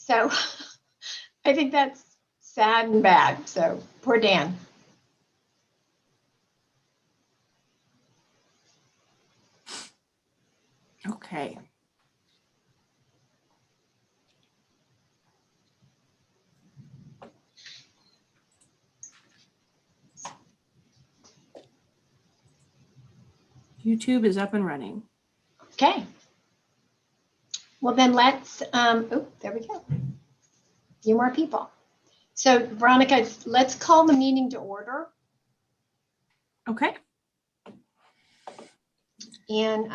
So I think that's sad and bad. So poor Dan. Okay. YouTube is up and running. Okay. Well, then let's, oh, there we go. A few more people. So Veronica, let's call the meeting to order. Okay. And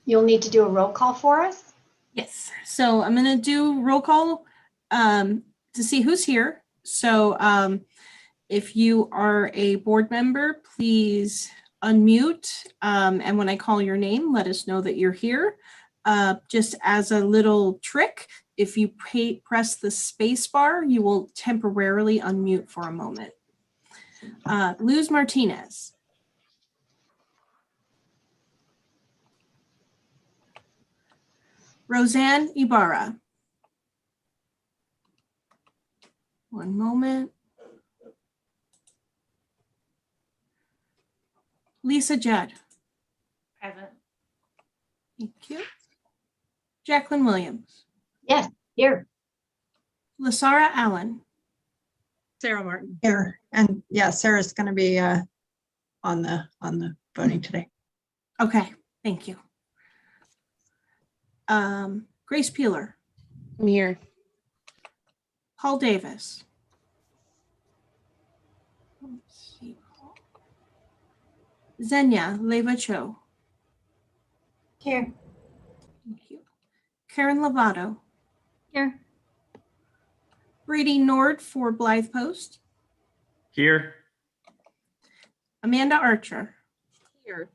you'll need to do a roll call for us. Yes. So I'm going to do roll call to see who's here. So if you are a board member, please unmute. And when I call your name, let us know that you're here. Just as a little trick, if you press the space bar, you will temporarily unmute for a moment. Luz Martinez. Roseanne Ibarra. One moment. Lisa Judd. Present. Thank you. Jacqueline Williams. Yes, here. Lasara Allen. Sarah Martin here, and yeah, Sarah's going to be on the voting today. Okay, thank you. Grace Peeler. I'm here. Paul Davis. Let's see. Xenia Leva Cho. Here. Thank you. Karen Lovato. Here. Brady Nord for Blythe Post. Here. Amanda Archer. Here.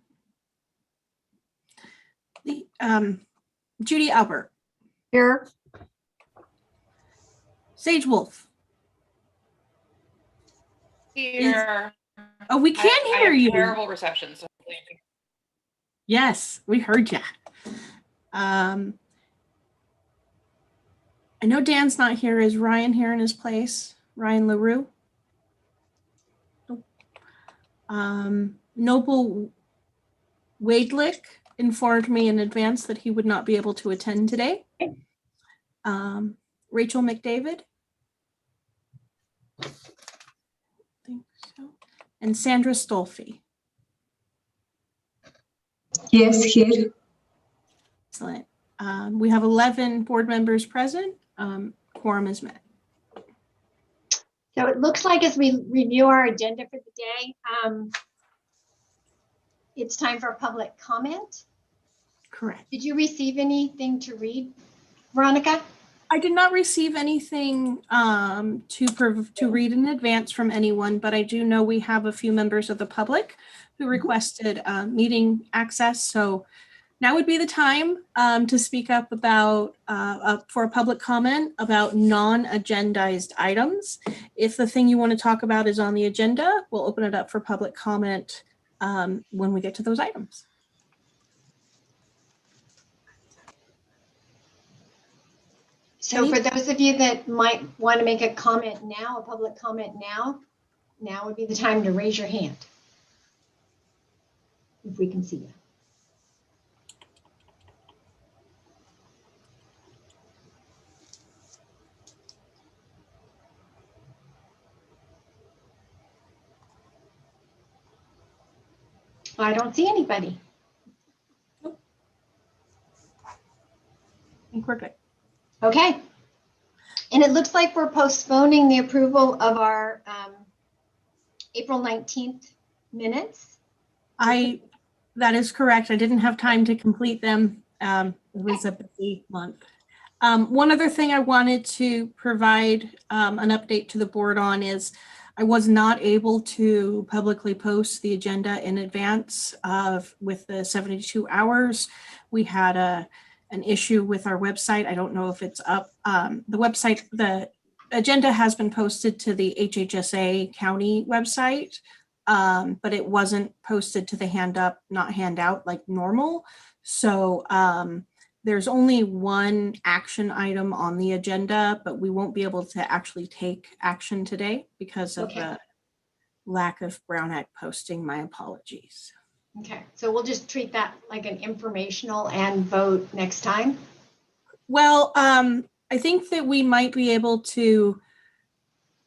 Judy Albert. Here. Sage Wolf. Here. Oh, we can't I hear have you. terrible reception. So Yes, we heard you. I know Dan's not here. Is Ryan here in his place? Ryan LaRue? Noble Wadelick informed me in advance that he would not be able to attend today. Rachel McDavid? I think so. And Sandra Stolfi. Yes, here. Excellent. We have 11 board members present. Quorum is met. So it looks like as we review our agenda for the day, it's time for public comment. Correct. Did you receive anything to read, Veronica? I did not receive anything to read in advance from anyone, but I do know we have a few members of the public who requested meeting access. So now would be the time to speak up about for a public comment about non-agendized items. If the thing you want to talk about is on the agenda, we'll open it up for public comment when we get to those items. So for those of you that might want to make a comment now, a public comment now would be the time to raise your hand. If we can see you. I don't see anybody. Nope. I think we're good. Okay. And it looks like we're postponing the approval of our April 19th minutes. That is correct. I didn't have time to complete them. It was a busy month. One other thing I wanted to provide an update to the board on is I was not able to publicly post the agenda in advance with the 72 hours. We had an issue with our website. I don't know if it's up. The agenda has been posted to the HHSA county website, but it wasn't posted to the hand up, not handout like normal. So there's only one action item on the agenda, but we won't be able to actually take action today because of Okay. the lack of Brown Act posting. My apologies. Okay, so we'll just treat that like an informational and vote next time. Well, I think that we might be able to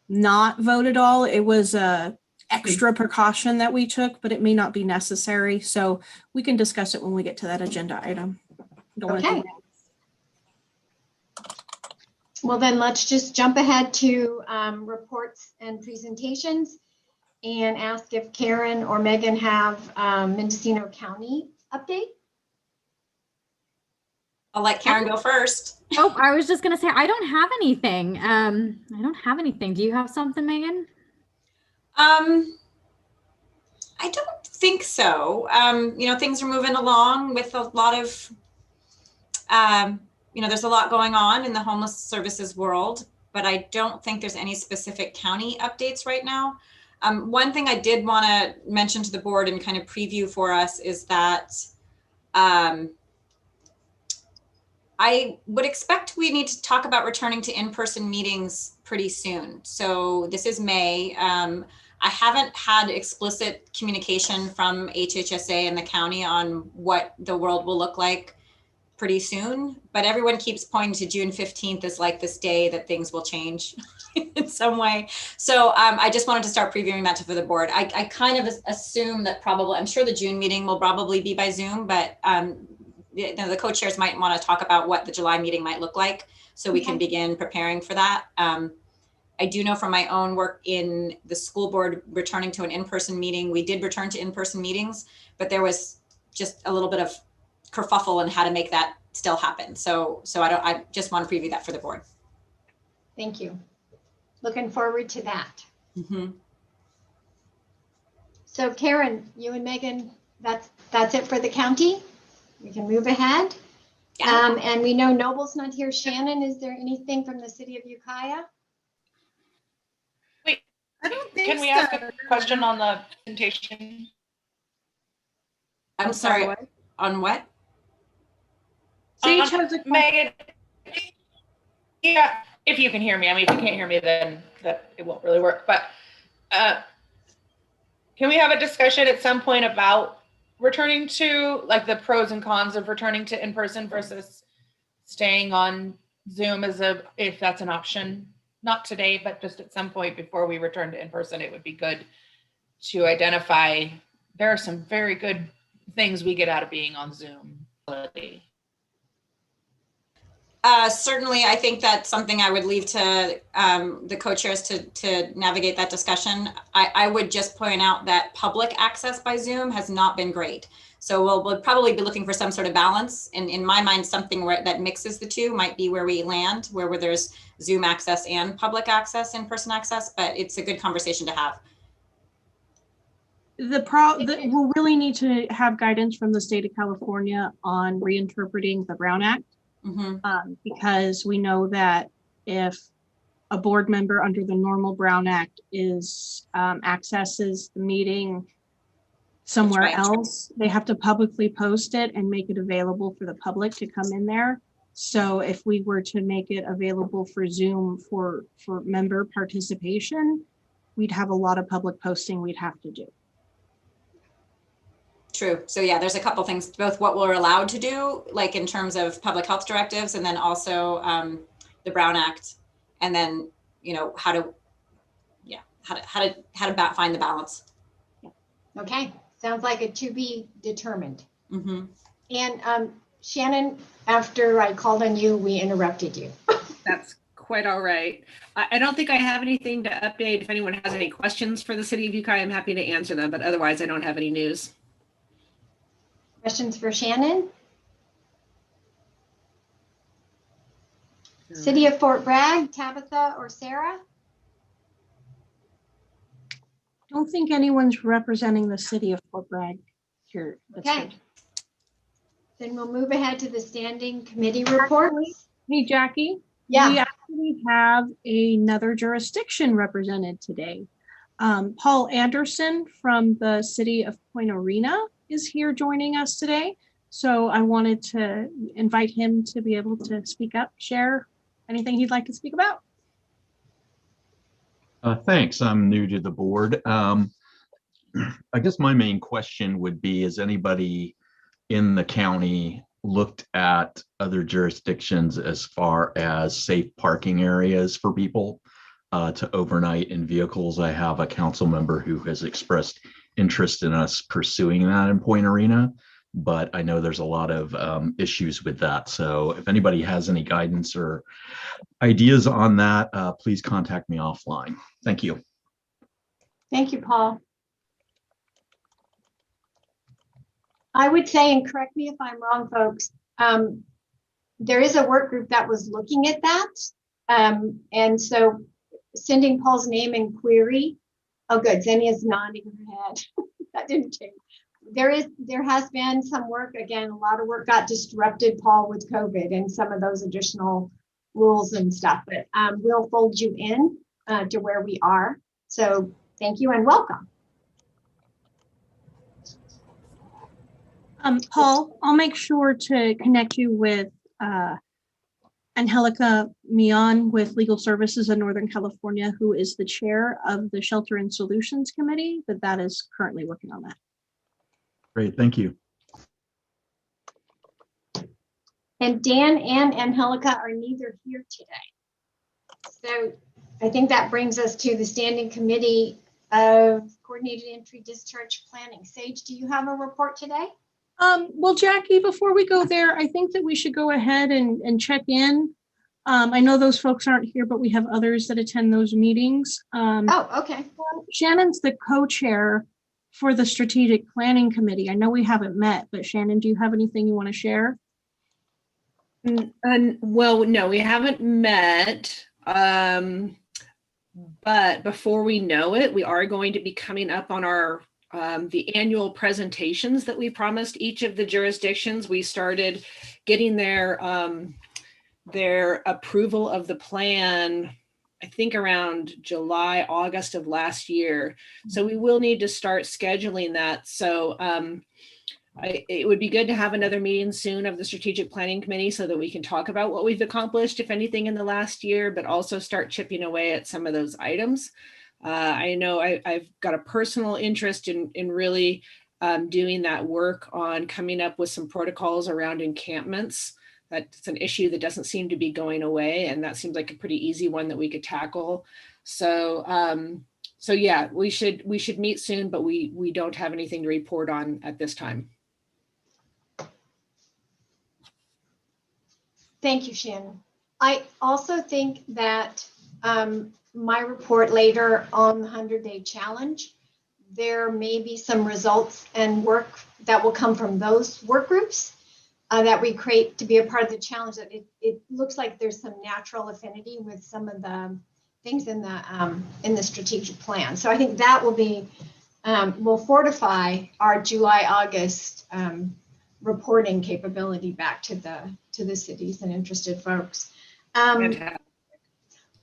not vote at all. It was a extra precaution that we took, but it may not be necessary. So we can discuss it when we get to that agenda item. Don't want to Okay. do Well, then let's just jump ahead to reports and presentations and ask if Karen or Megan have Mendocino County update. I'll let Karen go first. Oh, I was just gonna say I don't have anything. I don't have anything. Do you have something, Megan? I don't think so. Things are moving along with a lot of, there's a lot going on in the homeless services world, but I don't think there's any specific county updates right now. One thing I did want to mention to the board and kind of preview for us is that I would expect we need to talk about returning to in-person meetings pretty soon. So this is May. I haven't had explicit communication from HHSA and the county on what the world will look like pretty soon, but everyone keeps pointing to June 15th as like this day that things will change in some way. So I just wanted to start previewing that for the board. I kind of assume that probably, I'm sure the June meeting will probably be by Zoom, but the co-chairs might want to talk about what the July meeting might look like so we can begin preparing for that. I do know from my own work in the school board returning to an in-person meeting, we did return to in-person meetings, but there was just a little bit of kerfuffle on how to make that still happen. So I just want to preview that for the board. Thank you. Looking forward to that. Mm-hmm. So Karen, you and Megan, that's it for the county. We can move ahead. Yeah. And we know Noble's not here. Shannon, is there anything from the city of Ukiah? Wait, I don't think can we so. ask a question on the presentation? I'm sorry, on what? Sage has a question. Megan, yeah, if you can hear me. I mean, if you can't hear me, then it won't really work. But can we have a discussion at some point about returning to, like, the pros and cons of returning to in-person versus staying on Zoom if that's an option? Not today, but just at some point before we return to in-person, it would be good to identify there are some very good things we get out of being on Zoom. Certainly, I think that's something I would leave to the co-chairs to navigate that discussion. I would just point out that public access by Zoom has not been great. So we'll probably be looking for some sort of balance. And in my mind, something that mixes the two might be where we land, where there's Zoom access and public access, in-person access, but it's a good conversation to have. We'll really need to have guidance from the state of California on reinterpreting the Brown Act. Mm-hmm. Because we know that if a board member under the normal Brown Act accesses the meeting somewhere else, they have to publicly post it and make it available for the public to come in there. So if we were to make it available for Zoom for member participation, we'd have a lot of public posting we'd have to do. True. So yeah, there's a couple things, both what we're allowed to do, like in terms of public health directives, and then also the Brown Act, and then how to find the balance. Okay, sounds like a to be determined. Mm-hmm. And Shannon, after I called on you, we interrupted you. That's quite all right. I don't think I have anything to update. If anyone has any questions for the city of Ukiah, I'm happy to answer them, but otherwise I don't have any news. Questions for Shannon? City of Fort Bragg, Tabitha or Sarah? Don't think anyone's representing the city of Fort Bragg here. Okay. Then we'll move ahead to the standing committee reports. Hey, Jackie. Yeah. We actually have another jurisdiction represented today. Paul Anderson from the city of Point Arena is here joining us today. So I wanted to invite him to be able to speak up, share anything he'd like to speak about. Thanks. I'm new to the board. I guess my main question would be, has anybody in the county looked at other jurisdictions as far as safe parking areas for people to overnight in vehicles? I have a council member who has expressed interest in us pursuing that in Point Arena, but I know there's a lot of issues with that. So if anybody has any guidance or ideas on that, please contact me offline. Thank you. Thank you, Paul. I would say, and correct me if I'm wrong, folks, there is a work group that was looking at that. And so sending Paul's name and query. Oh, good. Zenya's nodding her head. That didn't change. There has been some work. Again, a lot of work got disrupted, Paul, with COVID and some of those additional rules and stuff. But we'll fold you in to where we are. So thank you and welcome. Paul, I'll make sure to connect you with Angelica Mion with Legal Services in Northern California, who is the chair of the Shelter and Solutions Committee, that is currently working on that. Great, thank you. And Dan and Angelica are neither here today. So I think that brings us to the Standing Committee of Coordinated Entry Discharge Planning. Sage, do you have a report today? Well, Jackie, before we go there, I think that we should go ahead and check in. I know those folks aren't here, but we have others that attend those meetings. Oh, okay. Shannon's the co-chair for the Strategic Planning Committee. I know we haven't met, but Shannon, do you have anything you want to share? Well, no, we haven't met. But before we know it, we are going to be coming up on our the annual presentations that we promised each of the jurisdictions. We started getting their approval of the plan, I think around July, August of last year. So we will need to start scheduling that. So it would be good to have another meeting soon of the Strategic Planning Committee so that we can talk about what we've accomplished, if anything, in the last year, but also start chipping away at some of those items. I know I've got a personal interest in really doing that work on coming up with some protocols around encampments. That's an issue that doesn't seem to be going away, and that seems like a pretty easy one that we could tackle. So, so yeah, we should meet soon, but we don't have anything to report on at this time. Thank you, Shannon. I also think that my report later on the 100-day challenge, there may be some results and work that will come from those work groups that we create to be a part of the challenge. That it looks like there's some natural affinity with some of the things in the strategic plan. So I think that will be will fortify our July, August reporting capability back to the cities and interested folks.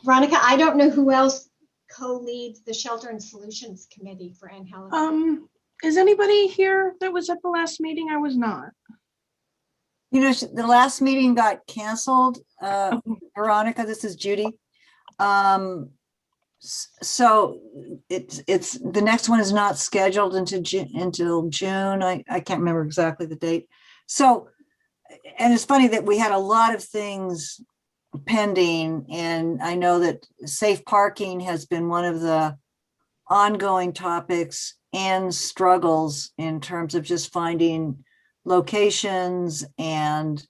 Veronica, I don't know who else co-leads the Shelter and Solutions Committee for Angelica. Is anybody here that was at the last meeting? I was not. You know, the last meeting got canceled. Veronica, this is Judy. So it's the next one is not scheduled until June. I can't remember exactly the date. So, and it's funny that we had a lot of things pending, and I know that safe parking has been one of the ongoing topics and struggles in terms of just finding locations, and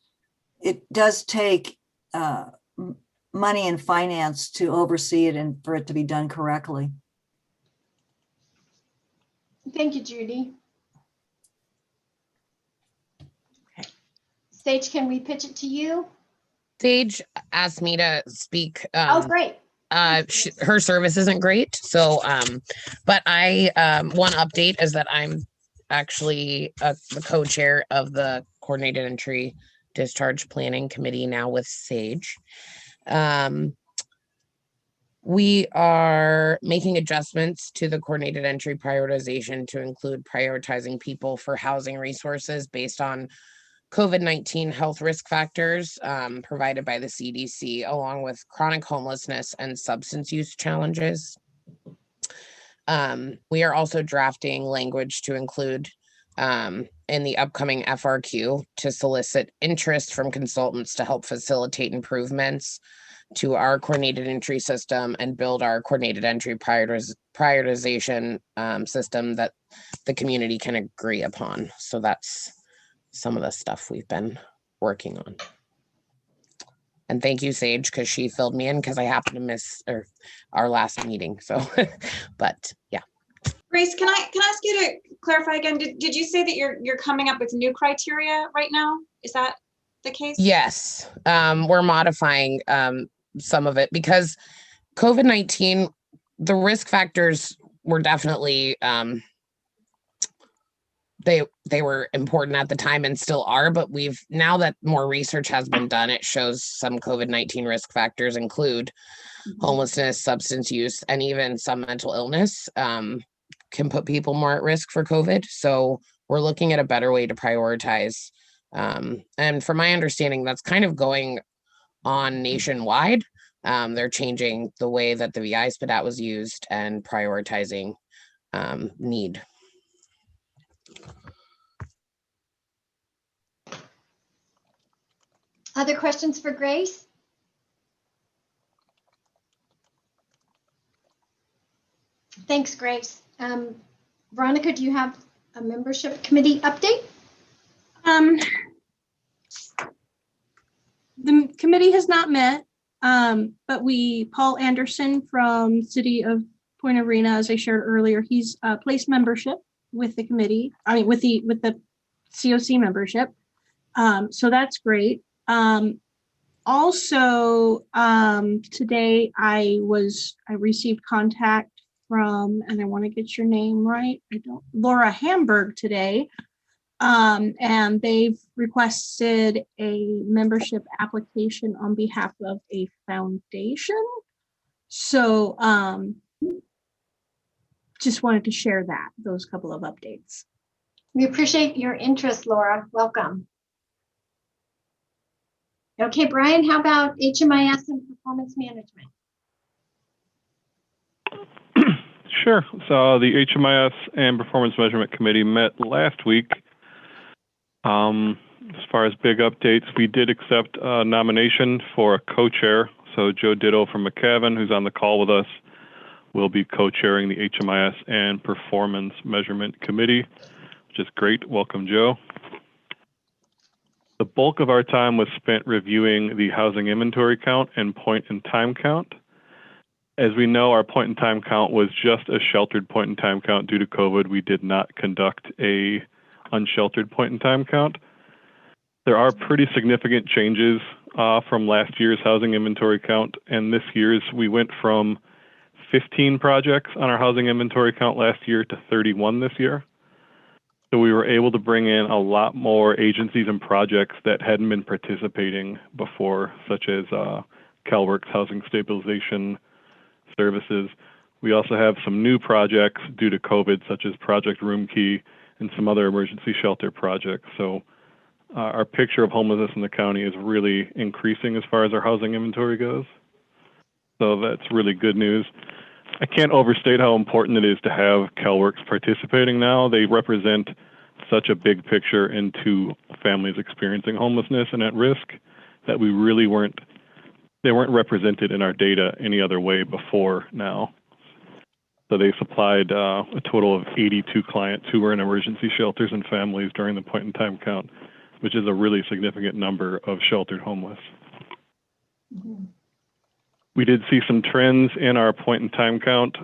it does take money and finance to oversee it and for it to be done correctly. Thank you, Judy. Okay. Sage, can we pitch it to you? Sage asked me to speak. Oh, great. Her service isn't great. So, but I, one update is that I'm actually the co-chair of the Coordinated Entry Discharge Planning Committee now with Sage. We are making adjustments to the Coordinated Entry prioritization to include prioritizing people for housing resources based on COVID-19 health risk factors provided by the CDC, along with chronic homelessness and substance use challenges. We are also drafting language to include in the upcoming FRQ to solicit interest from consultants to help facilitate improvements to our coordinated entry system and build our coordinated entry prioritization system that the community can agree upon. So that's some of the stuff we've been working on. And thank you, Sage, because she filled me in because I happened to miss our last meeting. So, but yeah. Grace, can I ask you to clarify again? Did you say that you're coming up with new criteria right now? Is that the case? Yes, we're modifying some of it because COVID-19, the risk factors were definitely they were important at the time and still are, but now that more research has been done, it shows some COVID-19 risk factors include homelessness, substance use, and even some mental illness can put people more at risk for COVID. So we're looking at a better way to prioritize. And from my understanding, that's kind of going on nationwide. They're changing the way that the VI SPDAT was used and prioritizing need. Other questions for Grace? Thanks, Grace. Veronica, do you have a membership committee update? The committee has not met, but Paul Anderson from City of Point Arena, as I shared earlier, he's placed membership with the committee. I mean, with the COC membership. So that's great. Also, today I received contact from, and I want to get your name right, Laura Hamburg today. And they've requested a membership application on behalf of a foundation. So just wanted to share those couple of updates. We appreciate your interest, Laura. Welcome. Okay, Brian, how about HMIS and performance management? Sure. So the HMIS and Performance Measurement Committee met last week. As far as big updates, we did accept a nomination for a co-chair. So Joe Ditto from McCavan, who's on the call with us, will be co-chairing the HMIS and Performance Measurement Committee, which is great. Welcome, Joe. The bulk of our time was spent reviewing the housing inventory count and point-in-time count. As we know, our point-in-time count was just a sheltered point-in-time count due to COVID. We did not conduct a unsheltered point-in-time count. There are pretty significant changes from last year's housing inventory count, and this year's we went from 15 projects on our housing inventory count last year to 31 this year. So we were able to bring in a lot more agencies and projects that hadn't been participating before, such as CalWorks Housing Stabilization Services. We also have some new projects due to COVID, such as Project Room Key and some other emergency shelter projects. So our picture of homelessness in the county is really increasing as far as our housing inventory goes. So that's really good news. I can't overstate how important it is to have CalWorks participating now. They represent such a big picture into families experiencing homelessness and at risk that they weren't represented in our data any other way before now. So they supplied a total of 82 clients who were in emergency shelters and families during the point-in-time count, which is a really significant number of sheltered homeless. Mm-hmm. We did see some trends in our point-in-time count.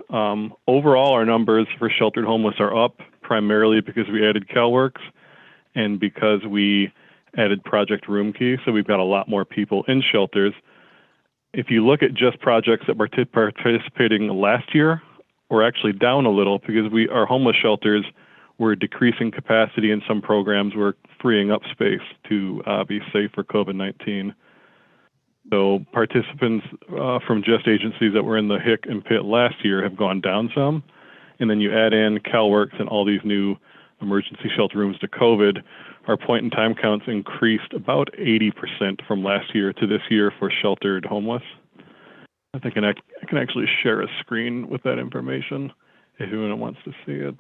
Overall, our numbers for sheltered homeless are up, primarily because we added CalWorks and because we added Project Room Key. So we've got a lot more people in shelters. If you look at just projects that were participating last year, we're actually down a little because our homeless shelters were decreasing capacity in some programs. We're freeing up space to be safe for COVID-19. So participants from just agencies that were in the HIC and PIT last year have gone down some. And then you add in CalWorks and all these new emergency shelter rooms to COVID, our point in time counts increased about 80% from last year to this year for sheltered homeless. I think I can actually share a screen with that information if anyone wants to see it.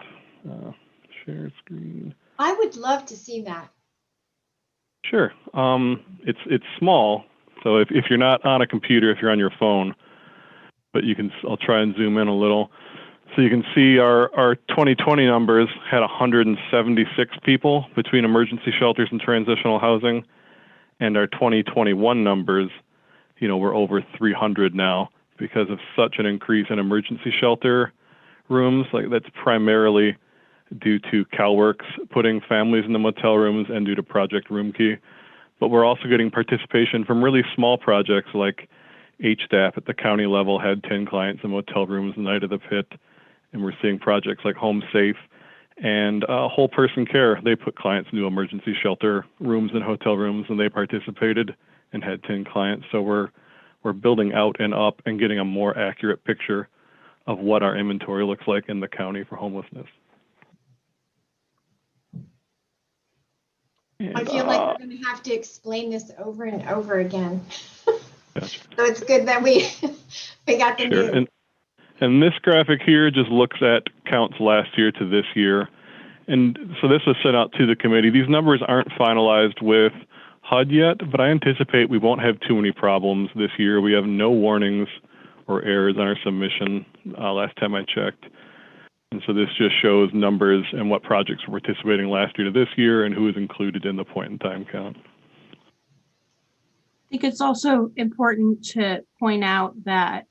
Share screen. I would love to see that. Sure. It's small, so if you're not on a computer, if you're on your phone, but you can, I'll try and zoom in a little. So you can see our 2020 numbers had 176 people between emergency shelters and transitional housing, and our 2021 numbers, you know, we're over 300 now because of such an increase in emergency shelter rooms. Like that's primarily due to CalWorks putting families in the motel rooms and due to Project Roomkey. But we're also getting participation from really small projects like HDAP at the county level had 10 clients in motel rooms the night of the pit. And we're seeing projects like Home Safe and Whole Person Care. They put clients into emergency shelter rooms and hotel rooms, and they participated and had 10 clients. So we're building out and up and getting a more accurate picture of what our inventory looks like in the county for homelessness. And, I feel like we're going to have to explain this over and over again. Gotcha. So it's good that we got the Sure. news. And this graphic here just looks at counts last year to this year. And so this was sent out to the committee. These numbers aren't finalized with HUD yet, but I anticipate we won't have too many problems this year. We have no warnings or errors on our submission last time I checked. And so this just shows numbers and what projects were participating last year to this year and who is included in the point in time count. I think it's also important to point out that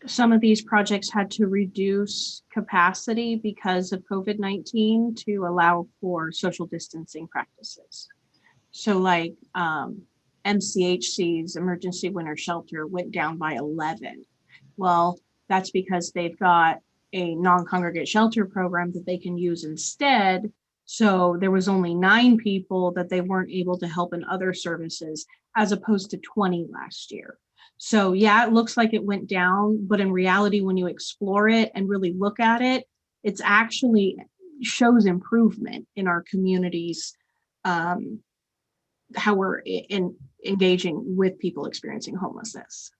some of these projects had to reduce capacity because of COVID-19 to allow for social distancing practices. So like MCHC's emergency winter shelter went down by 11. Well, that's because they've got a non-congregate shelter program that they can use instead. So there was only 9 people that they weren't able to help in other services as opposed to 20 last year. So yeah, it looks like it went down, but in reality, when you explore it and really look at it, it's actually shows improvement in our communities, how we're engaging with people experiencing homelessness.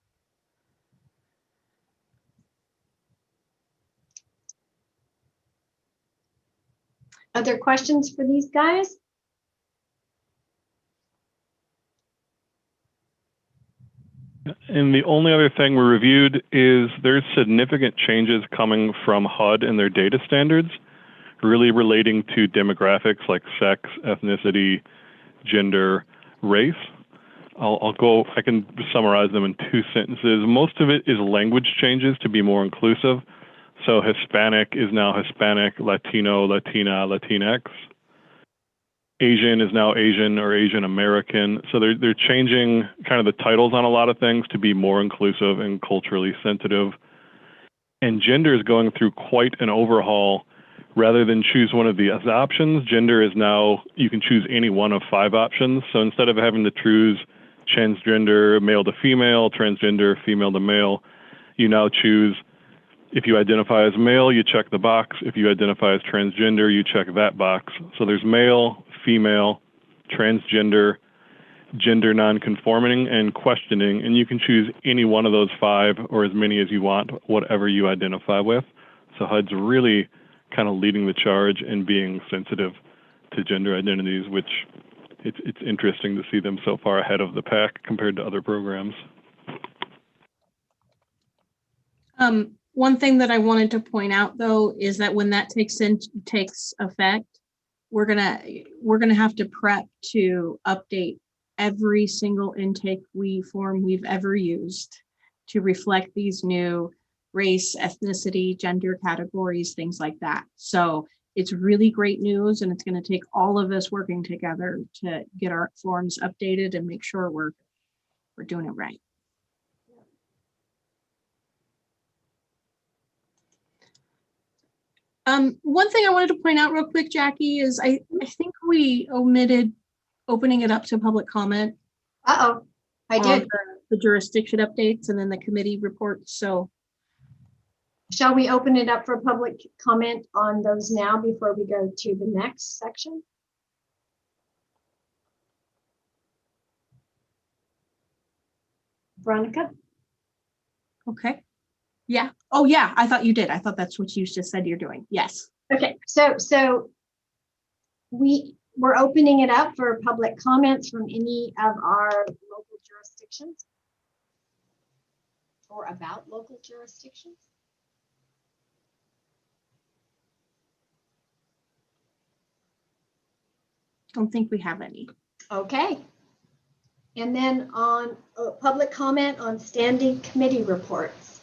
Other questions for these guys? And the only other thing we reviewed is there's significant changes coming from HUD and their data standards, really relating to demographics like sex, ethnicity, gender, race. I can summarize them in 2 sentences. Most of it is language changes to be more inclusive. So Hispanic is now Hispanic, Latino, Latina, Latinx. Asian is now Asian or Asian American. So they're changing kind of the titles on a lot of things to be more inclusive and culturally sensitive. And gender is going through quite an overhaul. Rather than choose one of the options, gender is now, you can choose any one of 5 options. So instead of having to choose transgender, male to female, transgender, female to male, you now choose, if you identify as male, you check the box. If you identify as transgender, you check that box. So there's male, female, transgender, gender nonconforming, and questioning. And you can choose any one of those 5 or as many as you want, whatever you identify with. So HUD's really kind of leading the charge and being sensitive to gender identities, which it's interesting to see them so far ahead of the pack compared to other programs. One thing that I wanted to point out though is that when that takes effect, we're gonna have to prep to update every single intake form we've ever used to reflect these new race, ethnicity, gender categories, things like that. So it's really great news, and it's going to take all of us working together to get our forms updated and make sure we're doing it right. One thing I wanted to point out real quick, Jackie, is I think we omitted opening it up to public comment. Uh-oh, I did. The jurisdiction updates and then the committee reports. So shall we open it up for public comment on those now before we go to the next section? Veronica? Okay. Yeah. Oh, yeah. I thought you did. I thought that's what you just said you're doing. Yes. Okay, so we're opening it up for public comments from any of our local jurisdictions or about local jurisdictions. Don't think we have any. Okay. And then on public comment on standing committee reports.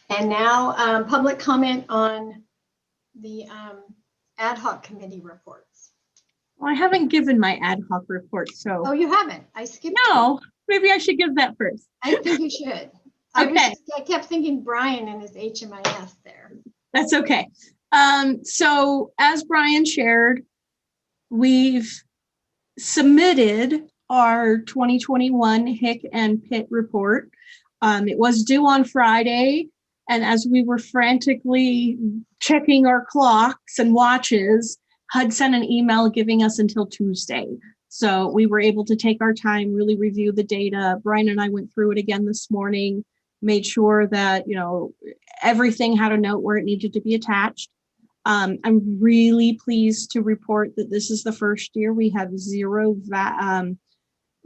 And now public comment on the ad hoc committee reports. Well, I haven't given my ad hoc report, so. Oh, you haven't? I skipped. No, maybe I should give that first. I think you should. Okay. I kept thinking Brian and his HMIS there. That's okay. So as Brian shared, we've submitted our 2021 HIC and PIT report. It was due on Friday. And as we were frantically checking our clocks and watches, HUD sent an email giving us until Tuesday. So we were able to take our time, really review the data. Brian and I went through it again this morning, made sure that, you know, everything had a note where it needed to be attached. I'm really pleased to report that this is the first year we have zero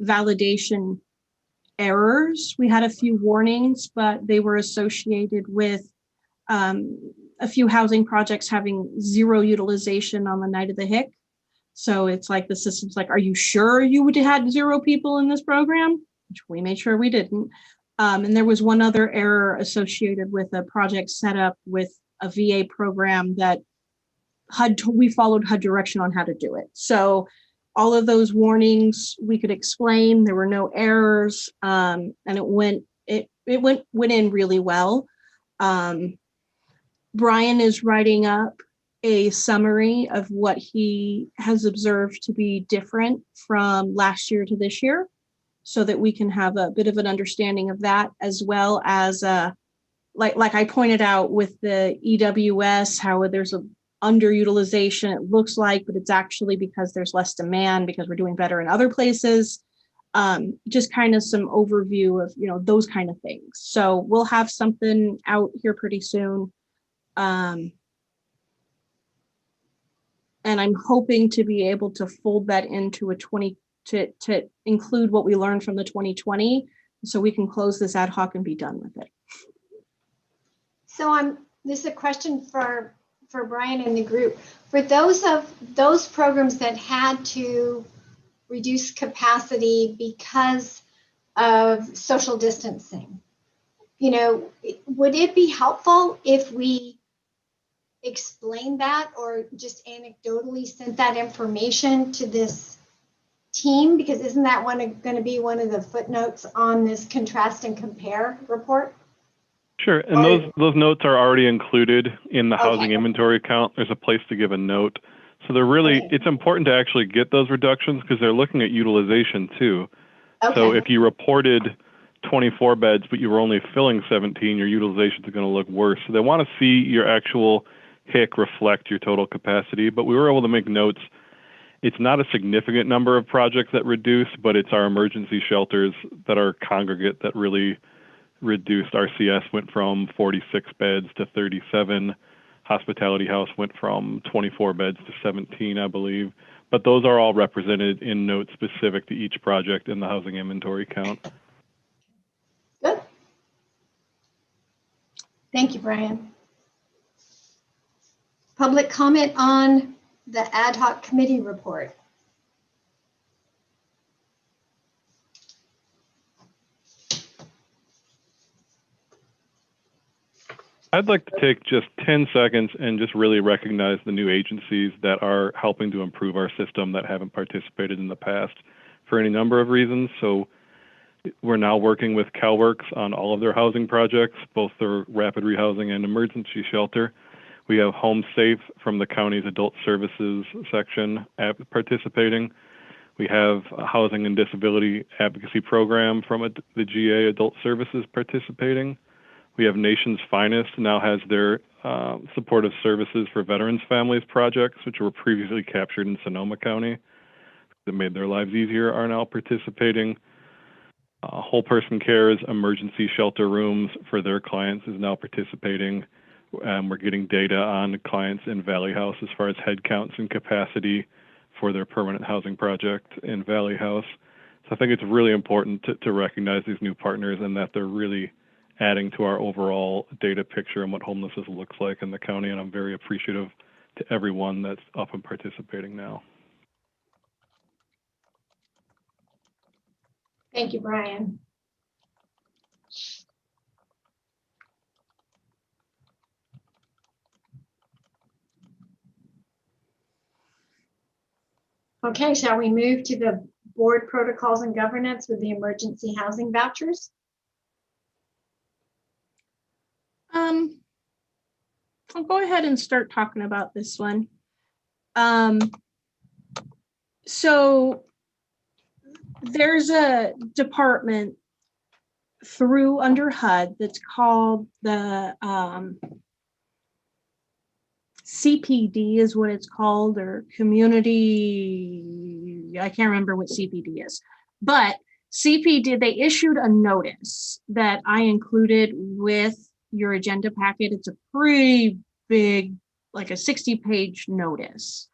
validation errors. We had a few warnings, but they were associated with a few housing projects having zero utilization on the night of the HIC. So it's like the system's like, are you sure you would have had 0 people in this program? Which we made sure we didn't. And there was one other error associated with a project set up with a VA program that we followed HUD direction on how to do it. So all of those warnings we could explain, there were no errors, and it went in really well. Brian is writing up a summary of what he has observed to be different from last year to this year, so that we can have a bit of an understanding of that, as well as like I pointed out with the EWS, how there's a underutilization, it looks like, but it's actually because there's less demand because we're doing better in other places. Just kind of some overview of, you know, those kind of things. So we'll have something out here pretty soon. And I'm hoping to be able to fold that into to include what we learned from the 2020, so we can close this ad hoc and be done with it. So this is a question for Brian and the group. For those programs that had to reduce capacity because of social distancing, you know, would it be helpful if we explained that or just anecdotally sent that information to this team? Because isn't that going to be one of the footnotes on this contrast and compare report? Sure, and those notes are already included in the housing inventory count. There's a place to give a note. So they're really, it's important to actually get those reductions because they're looking at utilization too. So if you reported 24 beds, but you were only filling 17, your utilization is going to look worse. So they want to see your actual HIC reflect your total capacity, but we were able to make notes. It's not a significant number of projects that reduce, but it's our emergency shelters that are congregate that really reduced. RCS went from 46 beds to 37. Hospitality House went from 24 beds to 17, I believe. But those are all represented in notes specific to each project in the housing inventory count. Good. Thank you, Brian. Public comment on the ad hoc committee report. I'd like to take just 10 seconds and just really recognize the new agencies that are helping to improve our system that haven't participated in the past for any number of reasons. So we're now working with CalWorks on all of their housing projects, both their rapid rehousing and emergency shelter. We have Home Safe from the county's adult services section participating. We have a housing and disability advocacy program from the GA adult services participating. We have Nation's Finest now has their supportive services for veterans families projects, which were previously captured in Sonoma County, that made their lives easier, are now participating. Whole Person Care's emergency shelter rooms for their clients is now participating. We're getting data on clients in Valley House as far as head counts and capacity for their permanent housing project in Valley House. So I think it's really important to recognize these new partners and that they're really adding to our overall data picture and what homelessness looks like in the county. And I'm very appreciative to everyone that's up and participating now. Thank you, Brian. Okay, shall we move to the board protocols and governance with the emergency housing vouchers? I'll go ahead and start talking about this one. So there's a department through under HUD that's called the CPD is what it's called, or community, I can't remember what CPD is, but CPD, they issued a notice that I included with your agenda packet. It's a pretty big, like a 60-page notice.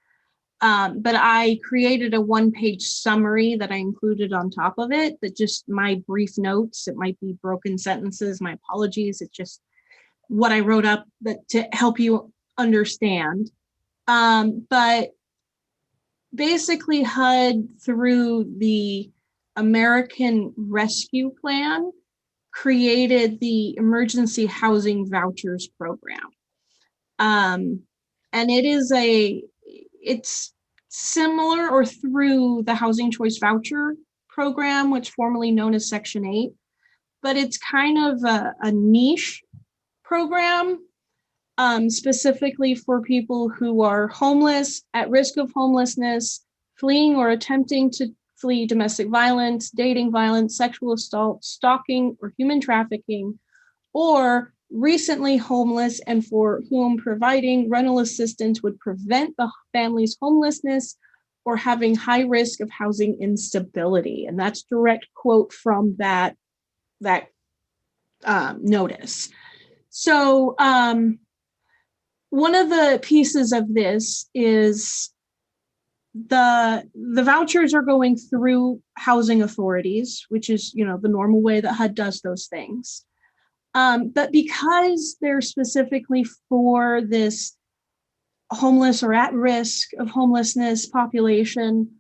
But I created a one-page summary that I included on top of it, that just my brief notes. It might be broken sentences, my apologies. It's just what I wrote up that to help you understand. But basically HUD, through the American Rescue Plan, created the Emergency Housing Vouchers Program. And it's similar or through the Housing Choice Voucher Program, which formerly known as Section 8, but it's kind of a niche program specifically for people who are homeless, at risk of homelessness, fleeing or attempting to flee domestic violence, dating violence, sexual assault, stalking, or human trafficking, or recently homeless and for whom providing rental assistance would prevent the family's homelessness or having high risk of housing instability. And that's direct quote from that notice. So one of the pieces of this is the vouchers are going through housing authorities, which is, the normal way that HUD does those things. But because they're specifically for this homeless or at risk of homelessness population,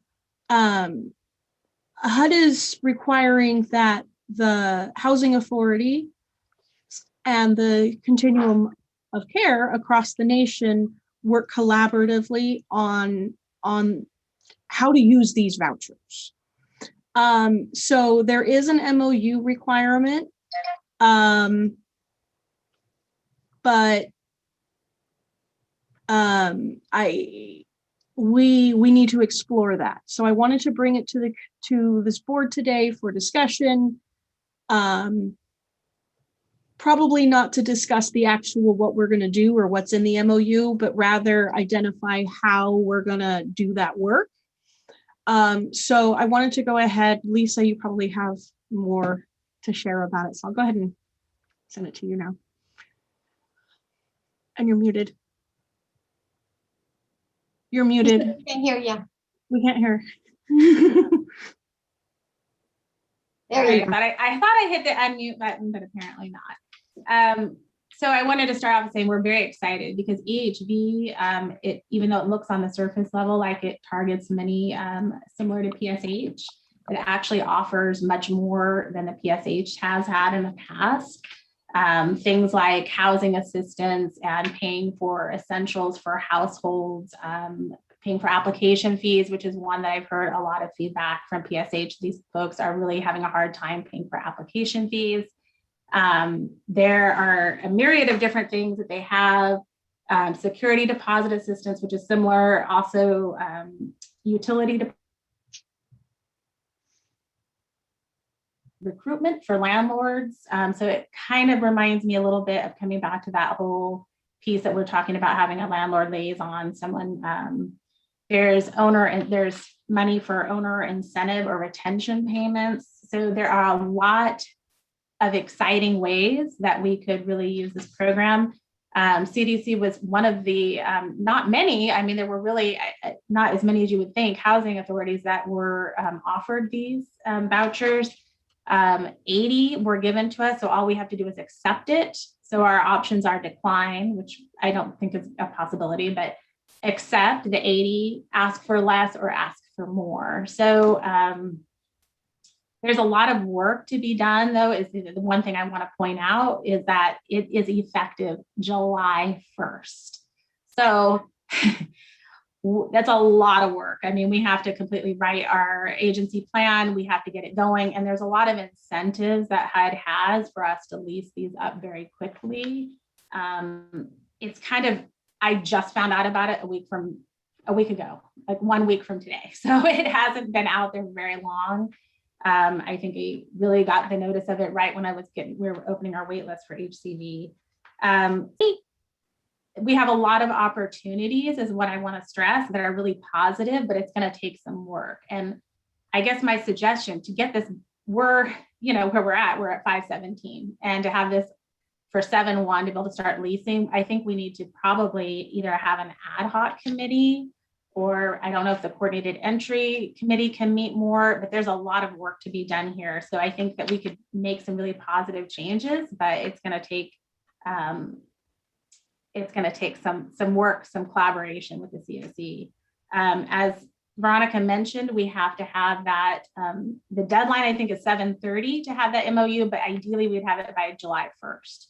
HUD is requiring that the housing authority and the continuum of care across the nation work collaboratively on how to use these vouchers. So there is an MOU requirement, but we need to explore that. So I wanted to bring it to this board today for discussion. Probably not to discuss the actual what we're going to do or what's in the MOU, but rather identify how we're going to do that work. So I wanted to go ahead. Lisa, you probably have more to share about it. So I'll go ahead and send it to you now. And you're muted. You're muted. We can't hear you. We can't hear. There you go. I thought I hit the unmute button, but apparently not. So I wanted to start off saying we're very excited because EHV, even though it looks on the surface level like it targets many similar to PSH, it actually offers much more than the PSH has had in the past. Things like housing assistance and paying for essentials for households, paying for application fees, which is one that I've heard a lot of feedback from PSH. These folks are really having a hard time paying for application fees. There are a myriad of different things that they have. Security deposit assistance, which is similar, also utility recruitment for landlords. So it kind of reminds me a little bit of coming back to that whole piece that we're talking about, having a landlord liaison, someone, there's owner and there's money for owner incentive or retention payments. So there are a lot of exciting ways that we could really use this program. CDC was one of the, not many, I mean, there were really not as many as you would think, housing authorities that were offered these vouchers. 80 were given to us, so all we have to do is accept it. So our options are decline, which I don't think is a possibility, but accept the 80, ask for less, or ask for more. So there's a lot of work to be done, though. Is the one thing I want to point out is that it is effective July 1st. So that's a lot of work. I mean, we have to completely write our agency plan. We have to get it going. And there's a lot of incentives that HUD has for us to lease these up very quickly. It's kind of, I just found out about it a week ago, like 1 week from today. So it hasn't been out there very long. I think I really got the notice of it right when we were opening our wait list for HCV. We have a lot of opportunities is what I want to stress that are really positive, but it's going to take some work. And I guess my suggestion to get this, where we're at 517, and to have this for 7/1 to be able to start leasing, I think we need to probably either have an ad hoc committee, or I don't know if the coordinated entry committee can meet more, but there's a lot of work to be done here. So I think that we could make some really positive changes, but it's going to take some work, some collaboration with the COC. As Veronica mentioned, we have to have that, the deadline I think is 7:30 to have that MOU, but ideally we'd have it by July 1st.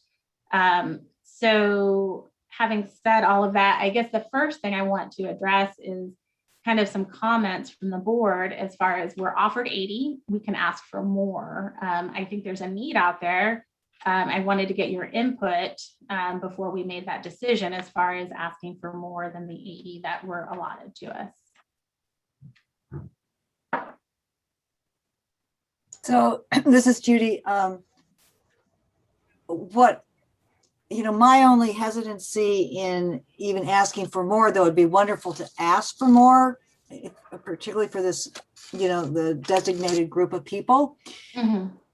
So having said all of that, I guess the first thing I want to address is kind of some comments from the board as far as we're offered 80, we can ask for more. I think there's a need out there. I wanted to get your input before we made that decision as far as asking for more than the 80 that were allotted to us. So this is Judy. My only hesitancy in even asking for more, though it'd be wonderful to ask for more, particularly for this, the designated group of people,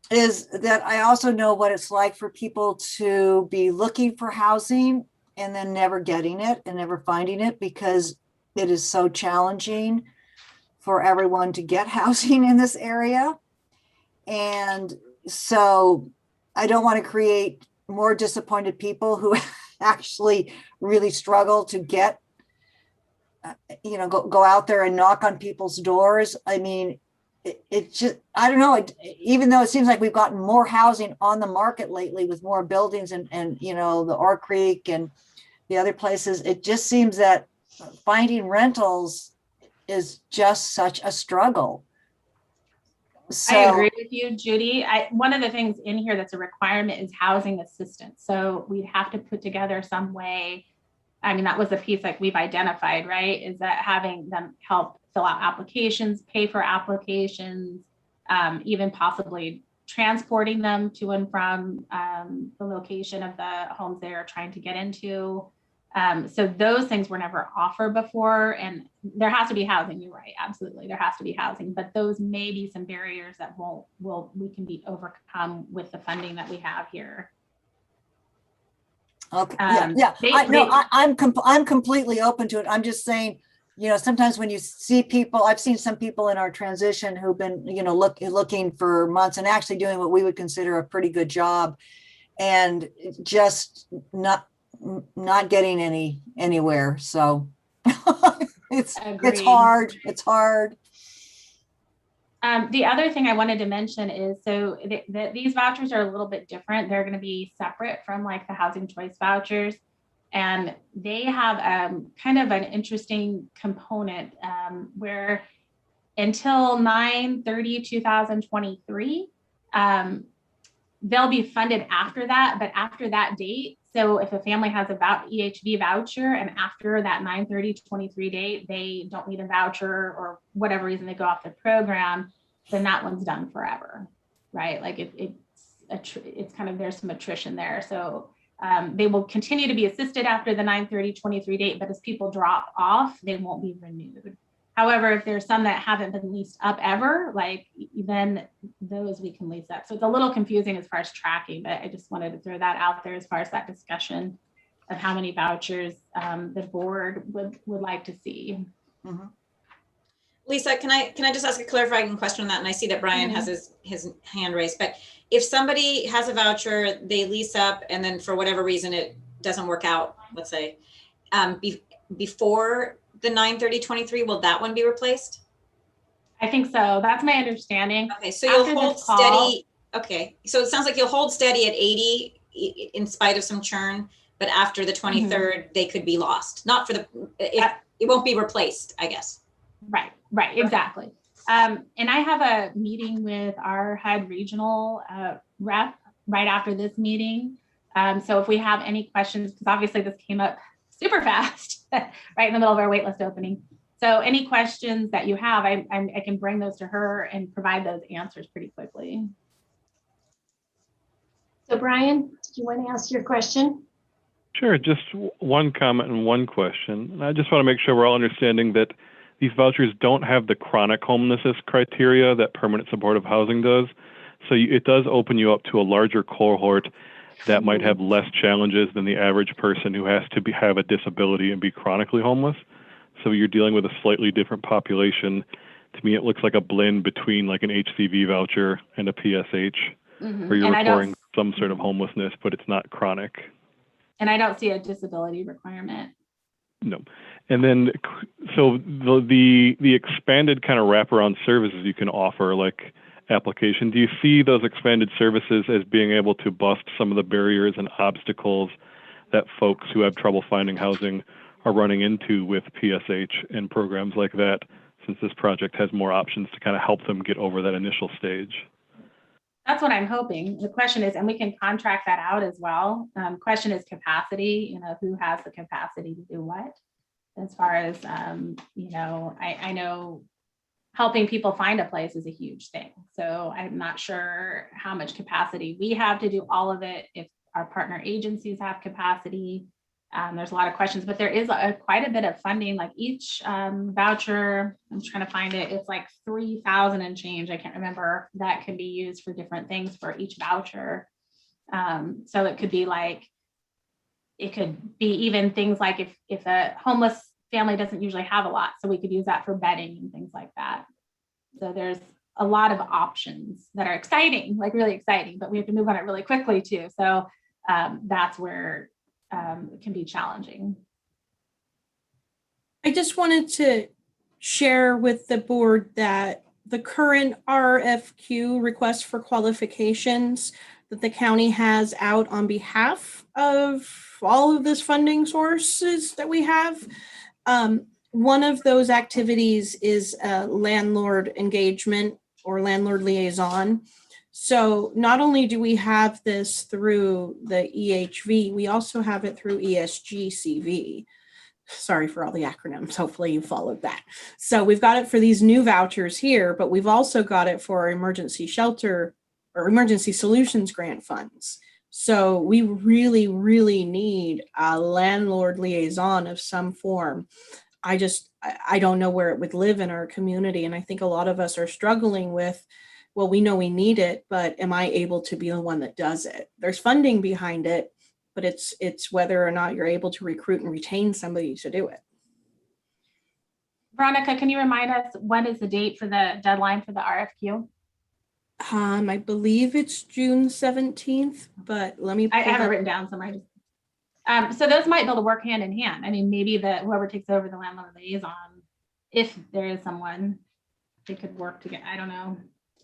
is that I also know what it's like for people to be looking for housing and then never getting it and never finding it, because it is so challenging for everyone to get housing in this area. And so I don't want to create more disappointed people who actually really struggle to get, go out there and knock on people's doors. I mean, it just, I don't know, even though it seems like we've gotten more housing on the market lately with more buildings and the Ore Creek and the other places, it just seems that finding rentals is just such a struggle. So, I agree with you, Judy. One of the things in here that's a requirement is housing assistance. So we'd have to put together some way. I mean, that was the piece like we've identified, right? Is that having them help fill out applications, pay for applications, even possibly transporting them to and from the location of the homes they're trying to get into. So those things were never offered before, and there has to be housing. You're right, absolutely, there has to be housing, but those may be some barriers that we can be overcome with the funding that we have here. Okay. I'm completely open to it. I'm just saying, sometimes when you see people, I've seen some people in our transition who've been, looking for months and actually doing what we would consider a pretty good job, and just not getting anywhere. So it's hard. It's hard. The other thing I wanted to mention is, so these vouchers are a little bit different. They're going to be separate from like the housing choice vouchers, and they have kind of an interesting component where until 9/30/2023, they'll be funded after that, but after that date. So if a family has a EHV voucher and after that 9/30/23 date, they don't need a voucher or whatever reason they go off the program, then that one's done forever. right? Like it's kind of, there's some attrition there. So they will continue to be assisted after the 9/30/23 date, but as people drop off, they won't be renewed. However, if there's some that haven't been leased up ever, like then those we can lease up. So it's a little confusing as far as tracking, but I just wanted to throw that out there as far as that discussion of how many vouchers the board would like to see. Mm-hmm. Lisa, can I just ask a clarifying question on that? And I see that Brian has his hand raised, but if somebody has a voucher, they lease up and then for whatever reason it doesn't work out, let's say, before the 9/30/23, will that one be replaced? I think so. That's my understanding. Okay, so you'll hold steady. Okay, so it sounds like you'll hold steady at 80 in spite of some churn, but after the 23rd, they could be lost. Not for it won't be replaced, I guess. Right, exactly. And I have a meeting with our HUD regional rep right after this meeting. So if we have any questions, because obviously this came up super fast, right in the middle of our waitlist opening. So any questions that you have, I can bring those to her and provide those answers pretty quickly. So Brian, do you want to ask your question? Sure, just one comment and one question. And I just want to make sure we're all understanding that these vouchers don't have the chronic homelessness criteria that permanent supportive housing does. So it does open you up to a larger cohort that might have less challenges than the average person who has to have a disability and be chronically homeless. So you're dealing with a slightly different population. To me, it looks like a blend between like an HCV voucher and a PSH, where you're requiring some sort of homelessness, but it's not chronic. And I don't see a disability requirement. No. And then, so the expanded kind of wraparound services you can offer, like application, do you see those expanded services as being able to bust some of the barriers and obstacles that folks who have trouble finding housing are running into with PSH and programs like that, since this project has more options to kind of help them get over that initial stage? That's what I'm hoping. The question is, and we can contract that out as well. Question is capacity, who has the capacity to do what? As far as, I know helping people find a place is a huge thing. So I'm not sure how much capacity we have to do all of it. If our partner agencies have capacity, there's a lot of questions, but there is quite a bit of funding. Like each voucher, I'm trying to find it, it's like 3,000 and change. I can't remember, that can be used for different things for each voucher. So it could be like, it could be even things like if a homeless family doesn't usually have a lot, so we could use that for bedding and things like that. So there's a lot of options that are exciting, like really exciting, but we have to move on it really quickly too. So that's where it can be challenging. I just wanted to share with the board that the current RFQ request for qualifications that the county has out on behalf of all of this funding sources that we have. One of those activities is landlord engagement or landlord liaison. So not only do we have this through the EHV, we also have it through ESGCV. Sorry for all the acronyms. Hopefully you followed that. So we've got it for these new vouchers here, but we've also got it for our emergency shelter or emergency solutions grant funds. So we really, really need a landlord liaison of some form. I don't know where it would live in our community. And I think a lot of us are struggling with, well, we know we need it, but am I able to be the one that does it? There's funding behind it, but it's whether or not you're able to recruit and retain somebody to do it. Veronica, can you remind us what is the date for the deadline for the RFQ? I believe it's June 17th, but let me. I have it written down somewhere. So those might be able to work hand in hand. I mean, maybe whoever takes over the landlord liaison, if there is someone, they could work together. I don't know.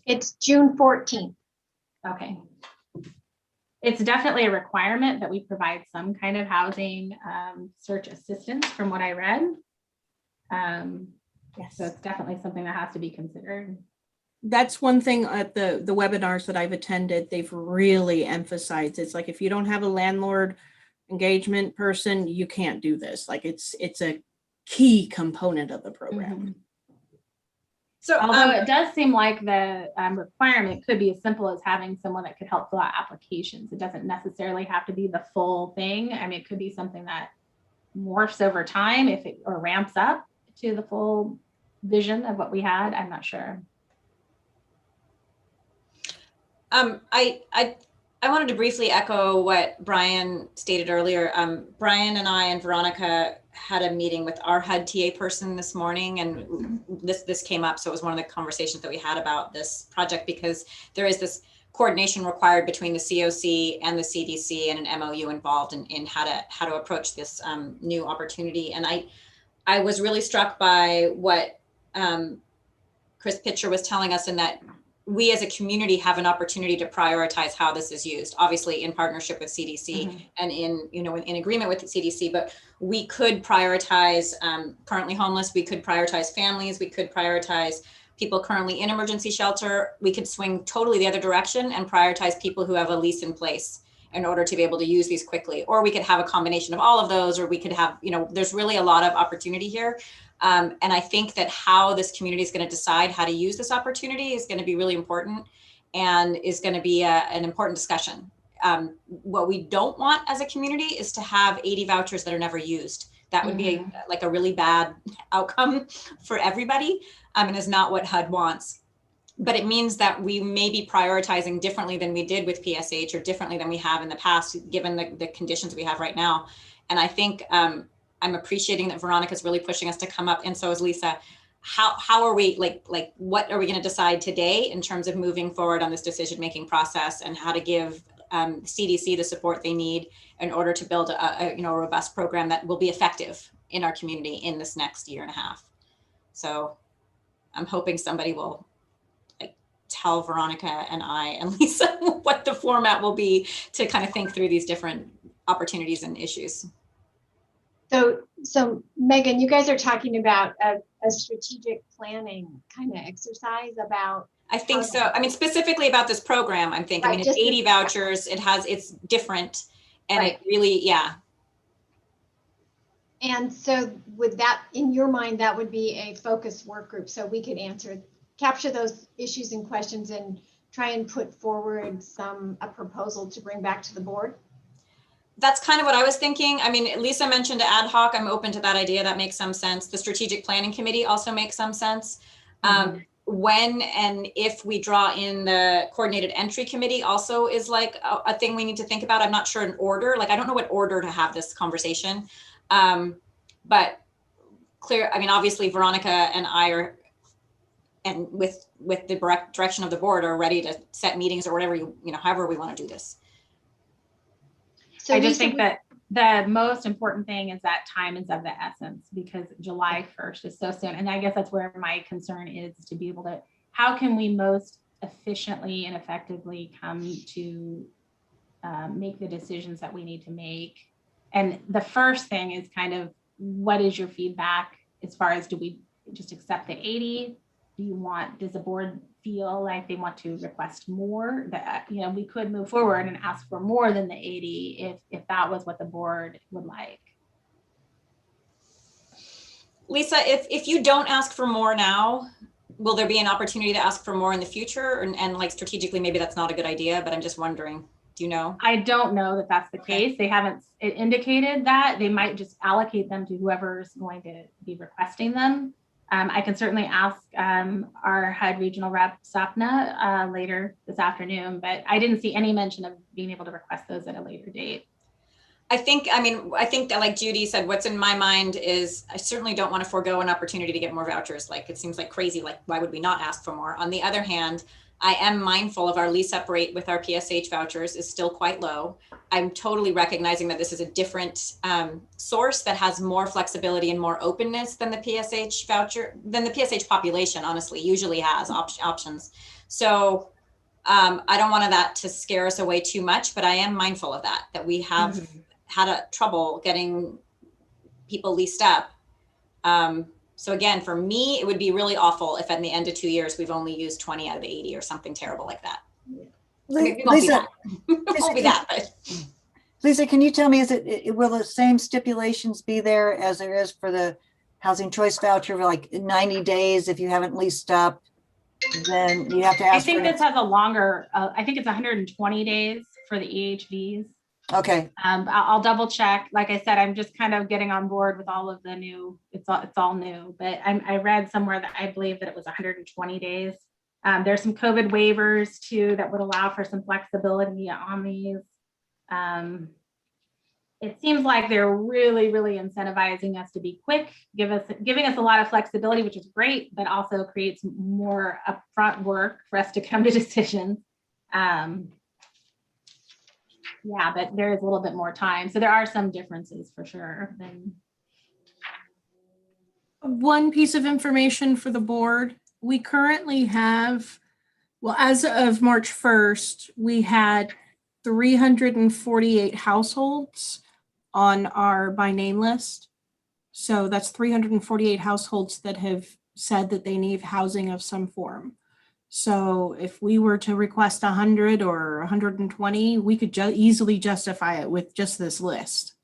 It's June 14th. Okay. It's definitely a requirement that we provide some kind of housing search assistance from what I read. Yes. So it's definitely something that has to be considered. That's one thing at the webinars that I've attended, they've really emphasized. It's like, if you don't have a landlord engagement person, you can't do this. Like it's a key component of the program. So, although it does seem like the requirement could be as simple as having someone that could help fill out applications. It doesn't necessarily have to be the full thing. I mean, it could be something that morphs over time or ramps up to the full vision of what we had. I'm not sure. I wanted to briefly echo what Brian stated earlier. Brian and I and Veronica had a meeting with our HUD TA person this morning, and this came up. So it was one of the conversations that we had about this project, because there is this coordination required between the COC and the CDC, and an MOU involved in how to approach this new opportunity. And I was really struck by what Chris Pitcher was telling us, in that we as a community have an opportunity to prioritize how this is used, obviously in partnership with CDC and in agreement with the CDC, but we could prioritize currently homeless, we could prioritize families, we could prioritize people currently in emergency shelter. We could swing totally the other direction and prioritize people who have a lease in place in order to be able to use these quickly. Or we could have a combination of all of those, or we could have, there's really a lot of opportunity here. And I think that how this community is going to decide how to use this opportunity is going to be really important, and is going to be an important discussion. What we don't want as a community is to have 80 vouchers that are never used. That would be a really bad outcome for everybody, and is not what HUD wants. But it means that we may be prioritizing differently than we did with PSH, or differently than we have in the past, given the conditions we have right now. And I think I'm appreciating that Veronica's really pushing us to come up, and so is Lisa. How are we, what are we going to decide today in terms of moving forward on this decision-making process, and how to give CDC the support they need in order to build a robust program that will be effective in our community in this next year and a half. So I'm hoping somebody will tell Veronica and I and Lisa what the format will be to kind of think through these different opportunities and issues. So Megan, you guys are talking about a strategic planning kind of exercise about. I think so. I mean, specifically about this program, I'm thinking, Right, it's 80 vouchers. It's different, and right. It really, yeah. And so with that, in your mind, that would be a focused work group. So we could capture those issues and questions and try and put forward a proposal to bring back to the board. That's kind of what I was thinking. I mean, Lisa mentioned ad hoc. I'm open to that idea. That makes some sense. The strategic planning committee also makes some sense. When and if we draw in the coordinated entry committee also is like a thing we need to think about. I'm not sure in order, I don't know what order to have this conversation. But clear, I mean, obviously Veronica and I are, and with the direction of the board, are ready to set meetings or whatever, however we want to do this. So I just think that the most important thing is that time is of the essence, because July 1st is so soon. And I guess that's where my concern is to be able to, how can we most efficiently and effectively come to make the decisions that we need to make? And the first thing is kind of, what is your feedback as far as, do we just accept the 80? Does the board feel like they want to request more? That, we could move forward and ask for more than the 80 if that was what the board would like. Lisa, if you don't ask for more now, will there be an opportunity to ask for more in the future? And strategically, maybe that's not a good idea, but I'm just wondering, do you know? I don't know that that's the case. They haven't indicated that. They might just allocate them to whoever's going to be requesting them. I can certainly ask our HUD regional rep, Sapna, later this afternoon, but I didn't see any mention of being able to request those at a later date. I think that, like Judy said, what's in my mind is I certainly don't want to forego an opportunity to get more vouchers. It seems like crazy. Why would we not ask for more? On the other hand, I am mindful of our lease up rate with our PSH vouchers is still quite low. I'm totally recognizing that this is a different source that has more flexibility and more openness than the PSH than the PSH population, honestly, usually has options. So I don't want that to scare us away too much, but I am mindful of that we have had trouble getting people leased up. So again, for me, it would be really awful if at the end of 2 years, we've only used 20 out of the 80 or something terrible like that. Lisa, but. Lisa, can you tell me, will the same stipulations be there as there is for the housing choice voucher for like 90 days. If you haven't leased up, then you have to ask. I think this has a longer, I think it's 120 days for the EHVs. Okay. I'll double check. Like I said, I'm just kind of getting on board with all of the new, it's all new, but I read somewhere that I believe that it was 120 days. There's some COVID waivers too that would allow for some flexibility on these. It seems like they're really, really incentivizing us to be quick, giving us a lot of flexibility, which is great, but also creates more upfront work for us to come to decisions. Yeah, but there is a little bit more time. So there are some differences for sure. One piece of information for the board. We currently have, well, as of March 1st, we had 348 households on our by name list. So that's 348 households that have said that they need housing of some form. So if we were to request 100 or 120, we could easily justify it with just this list.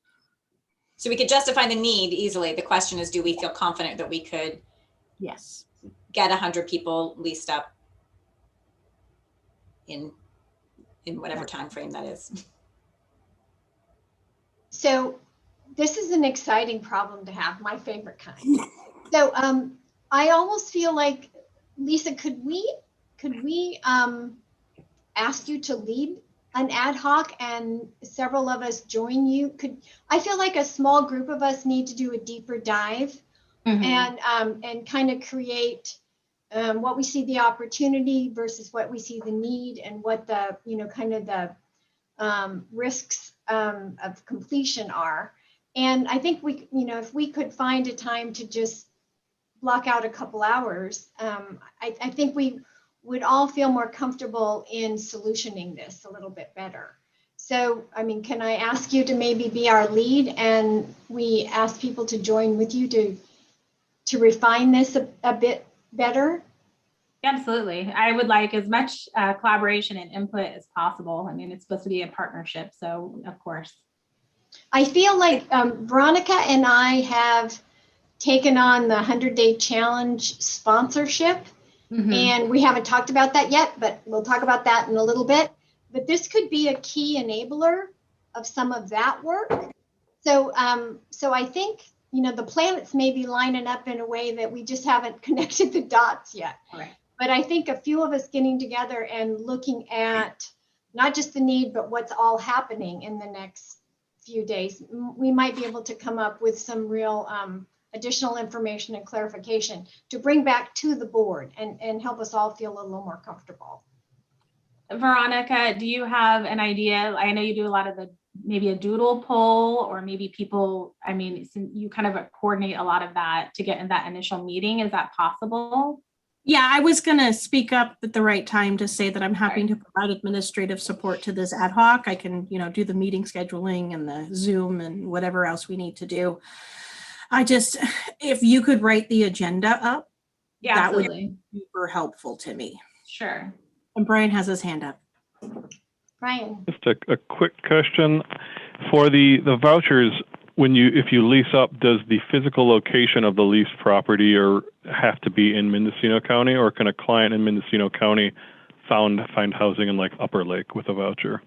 So we could justify the need easily. The question is, do we feel confident that we could yes, get 100 people leased up in whatever time frame that is? So this is an exciting problem to have, my favorite kind. So I almost feel like, Lisa, could we ask you to lead an ad hoc and several of us join you? I feel like a small group of us need to do a deeper dive and kind of create what we see the opportunity versus what we see the need, and what the, kind of the risks of completion are. And I think we, if we could find a time to just block out a couple hours, I think we would all feel more comfortable in solutioning this a little bit better. So, I mean, can I ask you to maybe be our lead, and we ask people to join with you to refine this a bit better? Absolutely. I would like as much collaboration and input as possible. I mean, it's supposed to be a partnership, so of course. I feel like Veronica and I have taken on the 100-day challenge sponsorship. And we haven't talked about that yet, but we'll talk about that in a little bit. But this could be a key enabler of some of that work. So, so I think, the planets may be lining up in a way that we just haven't connected the dots yet. Right. But I think a few of us getting together and looking at not just the need, but what's all happening in the next few days, we might be able to come up with some real additional information and clarification to bring back to the board and help us all feel a little more comfortable. Veronica, do you have an idea? I know you do a lot of maybe a doodle poll, or maybe people, I mean, you kind of coordinate a lot of that to get in that initial meeting. Is that possible? Yeah, I was going to speak up at the right time to say that I'm happy to provide administrative support to this ad hoc. I can, do the meeting scheduling and the Zoom and whatever else we need to do. If you could write the agenda up, yeah, that absolutely. would be super helpful to me. Sure. And Brian has his hand up. Brian. Just a quick question. For the vouchers, if you lease up, does the physical location of the leased property have to be in Mendocino County, or can a client in Mendocino County find housing in like Upper Lake with a voucher?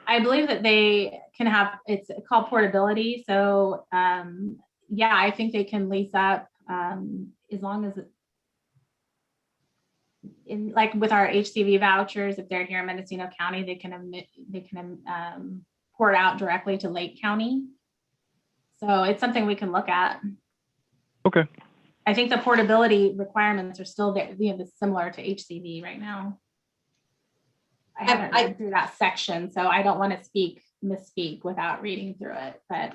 I believe that they can have, it's called portability. So yeah, I think they can lease up as long as like with our HCV vouchers, if they're here in Mendocino County, they can port out directly to Lake County. So it's something we can look at. Okay. I think the portability requirements are still there, similar to HCV right now. I haven't read through that section, so I don't want to misspeak without reading through it, but.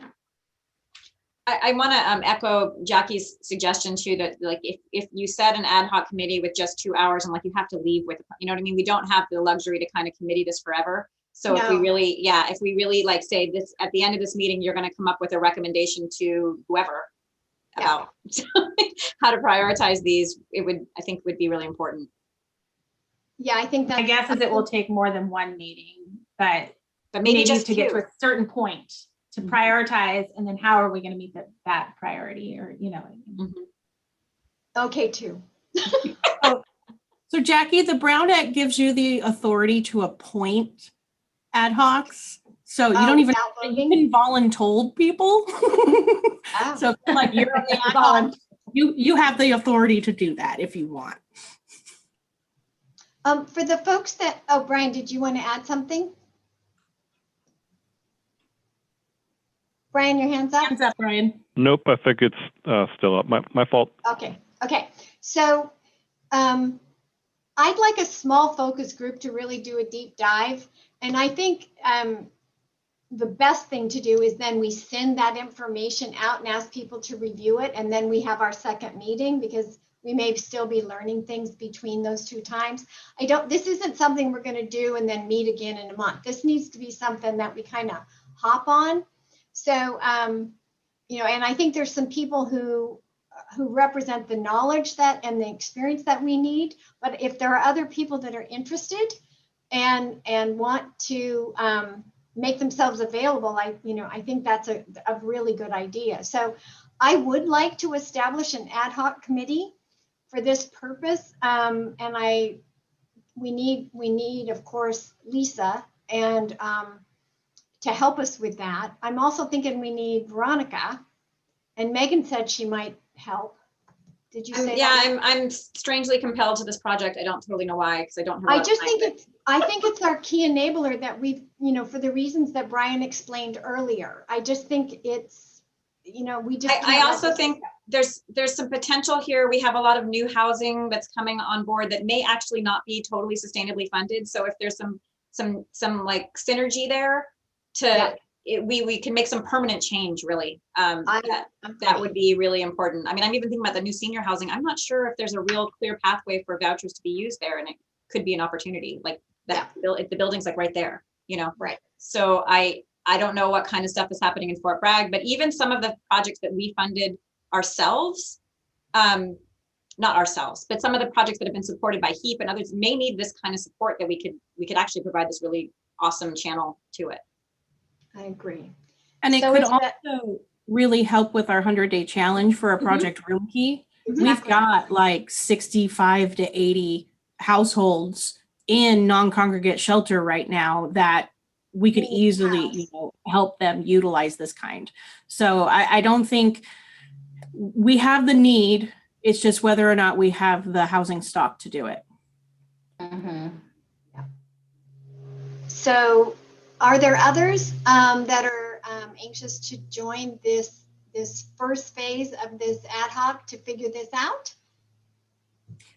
I want to echo Jackie's suggestion too, that like if you set an ad hoc committee with just 2 hours and like you have to leave with, you know what I mean? We don't have the luxury to kind of committee this forever. So if we really like say this at the end of this meeting, you're going to come up with a recommendation to whoever about how to prioritize these, I think would be really important. Yeah, I think that. My guess is it will take more than one meeting, but maybe just to get to a certain point to prioritize, and then how are we going to meet that priority, or Okay, too. So Jackie, the Brown Act gives you the authority to appoint ad hocs. So you don't even, you can voluntold people. So like you're on the ad hoc, you have the authority to do that if you want. For the folks that, oh, Brian, did you want to add something? Brian, your hand's up? Hands up, Brian. Nope, I think it's still up. My fault. Okay. So I'd like a small focus group to really do a deep dive. And I think the best thing to do is then we send that information out and ask people to review it. And then we have our second meeting, because we may still be learning things between those two times. This isn't something we're going to do and then meet again in a month. This needs to be something that we kind of hop on. So, and I think there's some people who represent the knowledge and the experience that we need. But if there are other people that are interested and want to make themselves available, I think that's a really good idea. So I would like to establish an ad hoc committee for this purpose. And we need, of course, Lisa and to help us with that. I'm also thinking we need Veronica, and Megan said she might help. Did you say that? Yeah, I'm strangely compelled to this project. I don't totally know why, because I don't have. I think it's our key enabler that we've, for the reasons that Brian explained earlier. I just think it's, we just. I also think there's some potential here. We have a lot of new housing that's coming on board that may actually not be totally sustainably funded. So if there's some like synergy there, we can make some permanent change, really. That would be really important. I mean, I'm even thinking about the new senior housing. I'm not sure if there's a real clear pathway for vouchers to be used there, and it could be an opportunity like that. If the building's like right there, Right. So I don't know what kind of stuff is happening in Fort Bragg, but even some of the projects that we funded ourselves, not ourselves, but some of the projects that have been supported by HEAP and others may need this kind of support, that we could actually provide this really awesome channel to it. I agree. And it could also really help with our 100-day challenge for a project room key. We've got like 65 to 80 households in non-congregate shelter right now that we could easily, help them utilize this kind. So I don't think we have the need. It's just whether or not we have the housing stock to do it. So are there others that are anxious to join this first phase of this ad hoc to figure this out?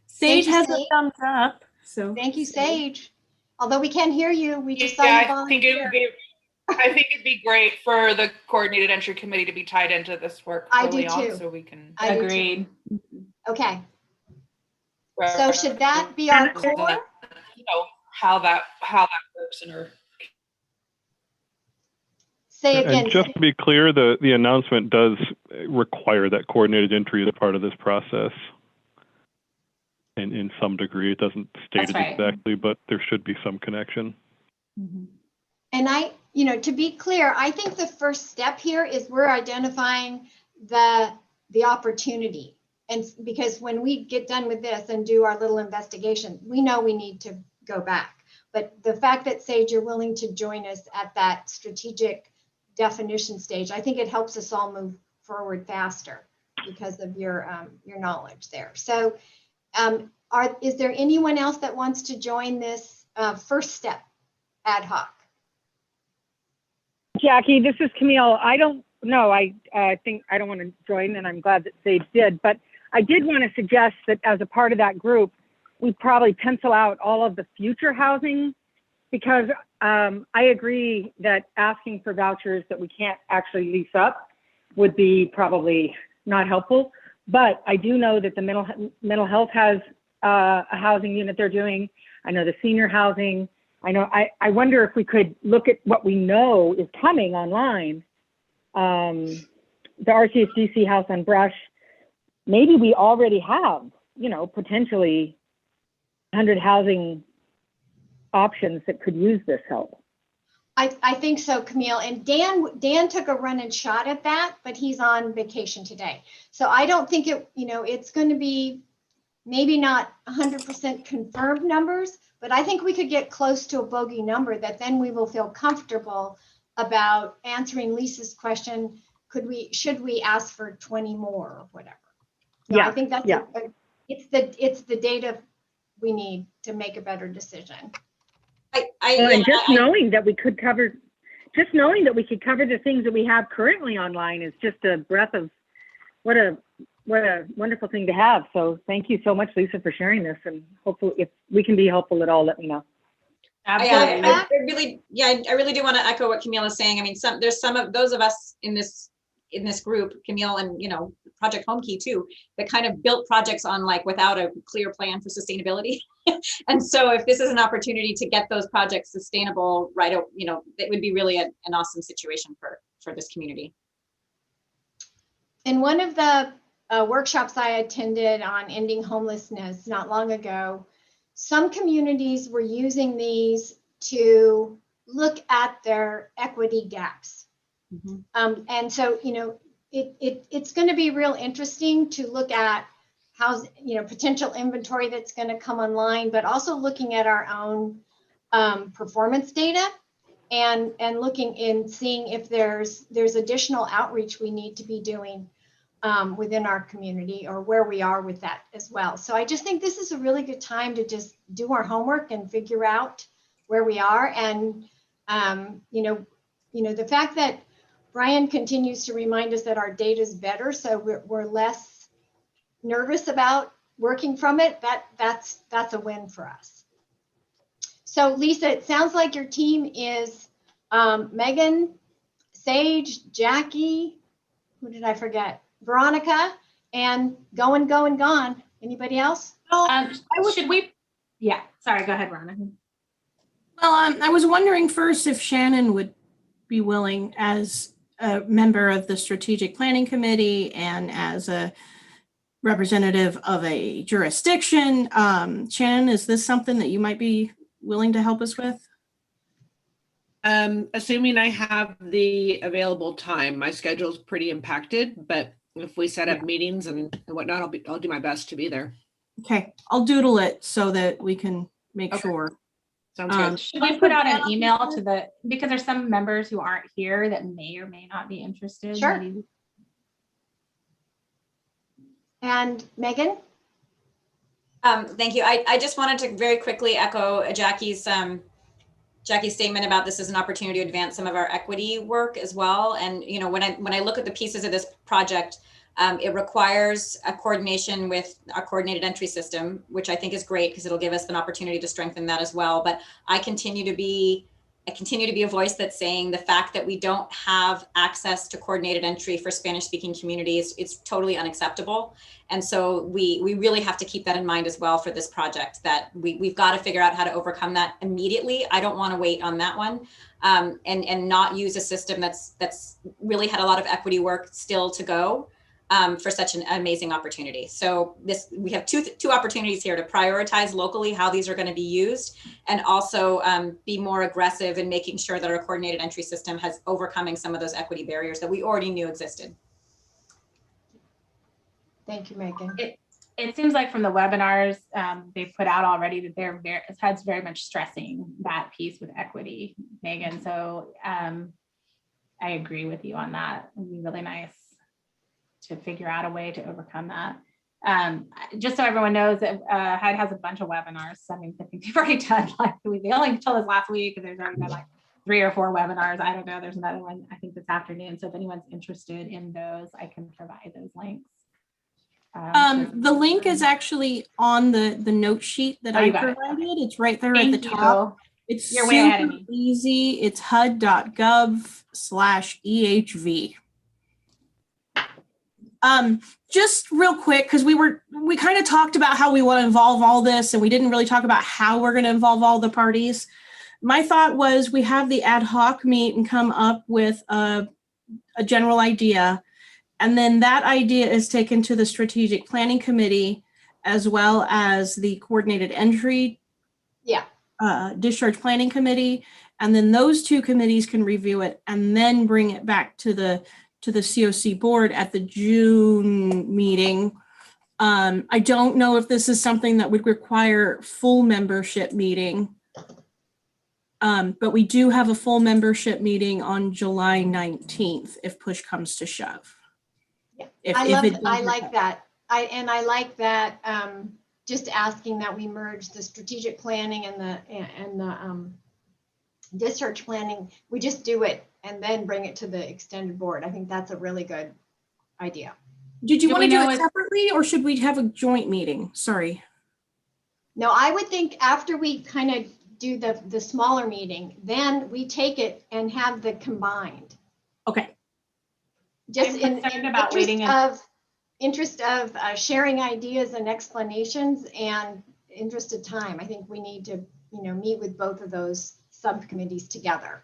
Sage has a thumbs up. So thank you, Sage. Although we can't hear you, we just saw you I think it'd be great for the coordinated entry committee to be tied into this work early on, so we can. Agreed. Okay. So should that be our core? How that works in her. Say again. And just to be clear, the announcement does require that coordinated entry as part of this process. And in some degree, it doesn't state it exactly, but there should be some connection. And to be clear, I think the first step here is we're identifying the opportunity. And because when we get done with this and do our little investigation, we know we need to go back. But the fact that, Sage, you're willing to join us at that strategic definition stage, I think it helps us all move forward faster because of your knowledge there. So is there anyone else that wants to join this first step ad hoc? Jackie, this is Camille. I don't know. I think I don't want to join, and I'm glad that Sage did. But I did want to suggest that as a part of that group, we probably pencil out all of the future housing, because I agree that asking for vouchers that we can't actually lease up would be probably not helpful. But I do know that the mental health has a housing unit they're doing. I know the senior housing. I wonder if we could look at what we know is coming online. The RCHDC house on Brush, maybe we already have, potentially 100 housing options that could use this help. I think so, Camille. And Dan took a running shot at that, but he's on vacation today. So I don't think it's going to be maybe not 100% confirmed numbers, but I think we could get close to a bogey number that then we will feel comfortable about answering Lisa's question. Should we ask for 20 more or whatever? Yeah, I think that's yeah. it's the data we need to make a better decision. And just knowing that we could cover the things that we have currently online is just a breath of what a wonderful thing to have. So thank you so much, Lisa, for sharing this, and hopefully if we can be helpful at all, let me know. I really do want to echo what Camille is saying. I mean, there's some of those of us in this group, Camille and Project HomeKey too, that kind of built projects on without a clear plan for sustainability. And so if this is an opportunity to get those projects sustainable, right, it would be really an awesome situation for this community. In one of the workshops I attended on ending homelessness not long ago, some communities were using these to look at their equity gaps. Mm-hmm. And so, it's going to be real interesting to look at how, potential inventory that's going to come online, but also looking at our own performance data and looking and seeing if there's additional outreach we need to be doing within our community or where we are with that as well. So I just think this is a really good time to just do our homework and figure out where we are. And, the fact that Brian continues to remind us that our data is better, so we're less nervous about working from it, that's a win for us. So Lisa, it sounds like your team is Megan, Sage, Jackie, who did I forget? Veronica, and gone. Anybody else? Should we? Yeah, sorry, go ahead, Veronica. Well, I was wondering first if Shannon would be willing, as a member of the Strategic Planning Committee and as a representative of a jurisdiction. Shannon, is this something that you might be willing to help us with? Assuming I have the available time. My schedule's pretty impacted, but if we set up meetings and whatnot, I'll do my best to be there. Okay, I'll doodle it so that we can make sure. Sounds good. Should we put out an email because there's some members who aren't here that may or may not be interested? Sure. Maybe. And Megan? Thank you. I just wanted to very quickly echo Jackie's statement about this as an opportunity to advance some of our equity work as well. And when I look at the pieces of this project, it requires a coordination with our coordinated entry system, which I think is great because it'll give us an opportunity to strengthen that as well. But I continue to be a voice that's saying the fact that we don't have access to coordinated entry for Spanish-speaking communities, it's totally unacceptable. And so we really have to keep that in mind as well for this project, that we've got to figure out how to overcome that immediately. I don't want to wait on that one and not use a system that's really had a lot of equity work still to go. For such an amazing opportunity. So we have two opportunities here to prioritize locally how these are going to be used, and also be more aggressive in making sure that our coordinated entry system has overcoming some of those equity barriers that we already knew existed. Thank you, Megan. It seems like from the webinars they've put out already that HUD's very much stressing that piece with equity, Megan. So I agree with you on that. It'd be really nice to figure out a way to overcome that. Just so everyone knows that HUD has a bunch of webinars. So, I mean, I think they've already done, they only told us last week, and there's already been 3 or 4 webinars. I don't know, there's another one, I think this afternoon. So if anyone's interested in those, I can provide those links. The link is actually on the note sheet that I provided. It's right there at the top. It's You're way ahead of super me. easy. It's hud.gov/EHV. Just real quick, because we kind of talked about how we want to involve all this, and we didn't really talk about how we're going to involve all the parties. My thought was we have the ad hoc meet and come up with a general idea, and then that idea is taken to the Strategic Planning Committee as well as the Coordinated Entry Discharge Planning Committee, And then those two committees can review it and then bring it back to the COC board at the June meeting. I don't know if this is something that would require full membership meeting. But we do have a full membership meeting on July 19th if push comes to shove. Yeah, If I it like that. I like that. Just asking that we merge the strategic planning and the discharge planning. We just do it and then bring it to the extended board. I think that's a really good idea. Did you Do want to we do know it if- separately or should we have a joint meeting? Sorry. No, I would think after we kind of do the smaller meeting, then we take it and have the combined. Okay. Just I'm in concerned about waiting and- interest of sharing ideas and explanations and interest of time. I think we need to, meet with both of those subcommittees together.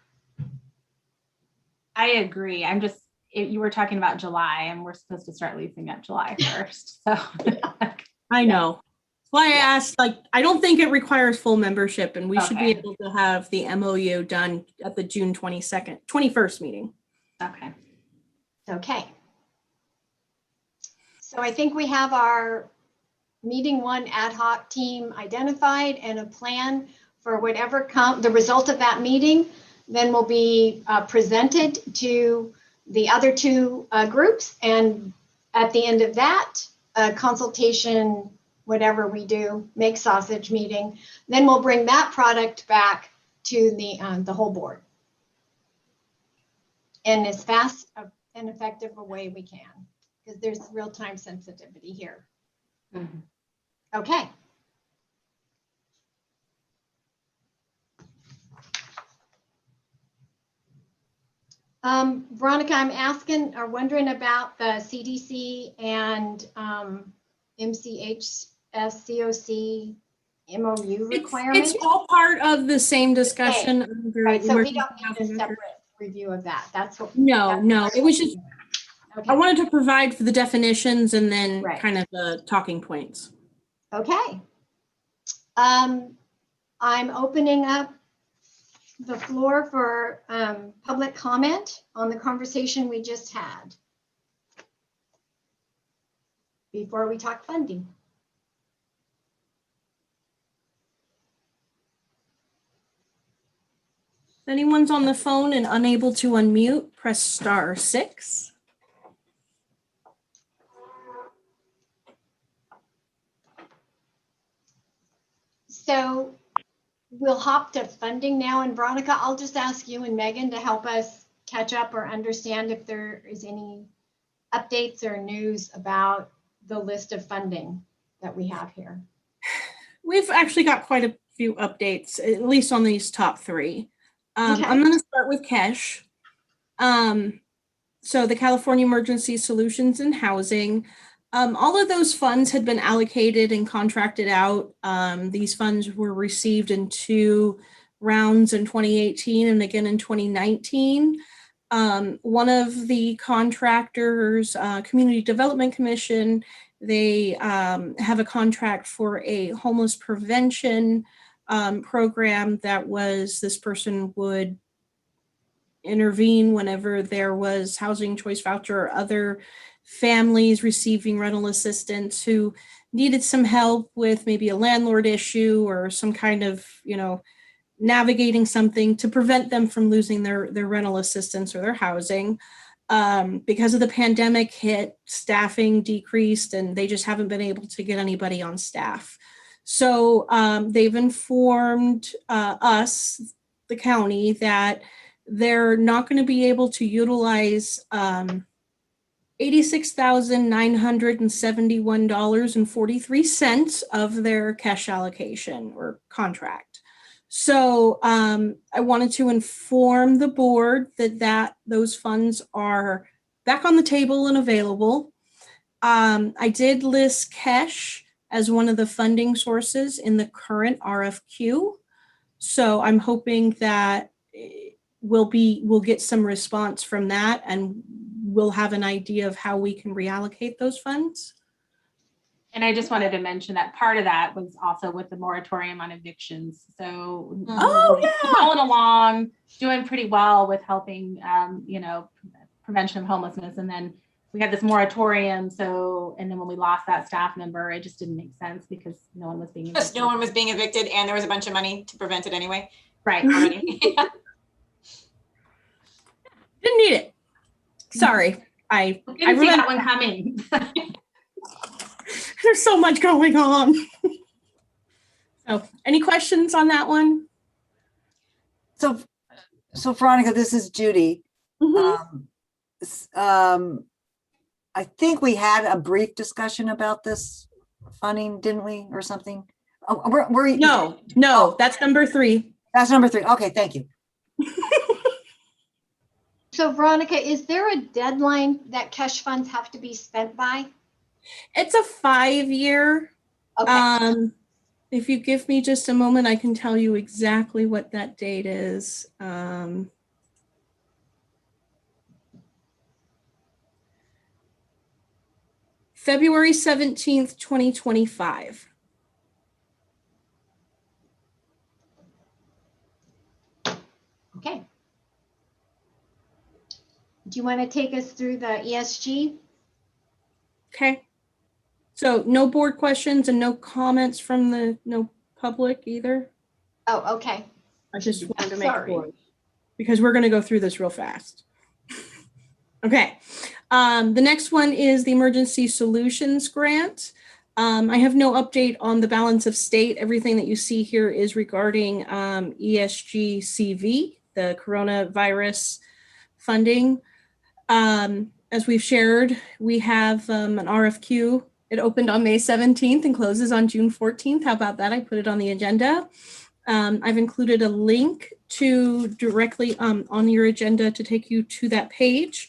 I agree. You were talking about July and we're supposed to start leasing up July 1st. So I know. That's why I asked, I don't think it requires full membership and we should be Okay. able to have the MOU done at the June 21st meeting. Okay. Okay. So I think we have our meeting one ad hoc team identified and a plan for whatever the result of that meeting then will be presented to the other two groups. And at the end of that consultation, whatever we do, make sausage meeting, then we'll bring that product back to the whole board. And as fast and effective a way we can, because there's real time sensitivity here. Mhm. Okay. Veronica, I'm wondering about the CDC and MCHSCoC MOU requirements. It's all part of the same discussion. under Right, so we emergency don't need a housing separate review of that. That's what. No, it was just, Okay. I wanted to provide for the definitions and then Right. kind of the talking points. Okay. I'm opening up the floor for public comment on the conversation we just had before we talk funding. If anyone's on the phone and unable to unmute, press *6. So we'll hop to funding now. And Veronica, I'll just ask you and Megan to help us catch up or understand if there is any updates or news about the list of funding that we have here. We've actually got quite a few updates, at least on these top three. Okay. I'm going to start with KESH. So the California Emergency Solutions and Housing. All of those funds had been allocated and contracted out. These funds were received in 2 rounds in 2018 and again in 2019. One of the contractors, Community Development Commission, they have a contract for a homeless prevention program that was, this person would intervene whenever there was housing choice voucher or other families receiving rental assistance who needed some help with maybe a landlord issue or some kind of, navigating something to prevent them from losing their rental assistance or their housing. Because of the pandemic hit, staffing decreased and they just haven't been able to get anybody on staff. So they've informed us, the county, that they're not going to be able to utilize $86,971.43 of their cash allocation or contract. So I wanted to inform the board that those funds are back on the table and available. I did list KESH as one of the funding sources in the current RFQ. So I'm hoping that we'll get some response from that and we'll have an idea of how we can reallocate those funds. And I just wanted to mention that part of that was also with the moratorium on evictions. So rolling along, doing pretty well with helping, prevention of homelessness. And then we had this moratorium. So, and then when we lost that staff member, it just didn't make sense because no one was being evicted. No one was being evicted and there was a bunch of money to prevent it anyway. Right. Already. Didn't need it. Sorry. I didn't see that one coming. There's so much going on. So any questions on that one? So Veronica, this is Judy. I think we had a brief discussion about this funding, didn't we, or something? Oh, No, that's number 3. That's number 3. Okay, thank you. So Veronica, is there a deadline that cash funds have to be spent by? It's a 5-year. Okay. If you give me just a moment, I can tell you exactly what that date is. February 17th, 2025. Okay. Do you want to take us through the ESG? Okay. So no board questions and no comments from no public either? Oh, okay. I just wanted to make Sorry. sure because we're going to go through this real fast. Okay. The next one is the Emergency Solutions Grant. I have no update on the balance of state. Everything that you see here is regarding ESG-CV, the coronavirus funding. As we've shared, we have an RFQ. It opened on May 17th and closes on June 14th. How about that? I put it on the agenda. I've included a link to directly on your agenda to take you to that page.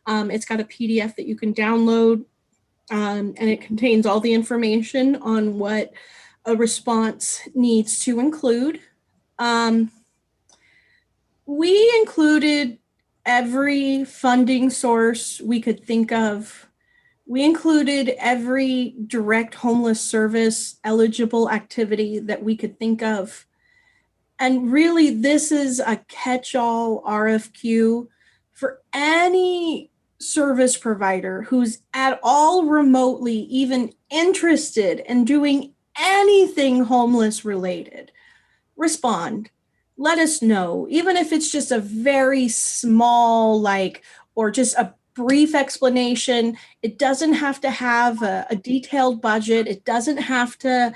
It's got a PDF that you can download, and it contains all the information on what a response needs to include. We included every funding source we could think of. We included every direct homeless service eligible activity that we could think of. And really, this is a catch-all RFQ for any service provider who's at all remotely even interested in doing anything homeless related. Respond. Let us know, even if it's just a very small, or just a brief explanation. It doesn't have to have a detailed budget. It doesn't have to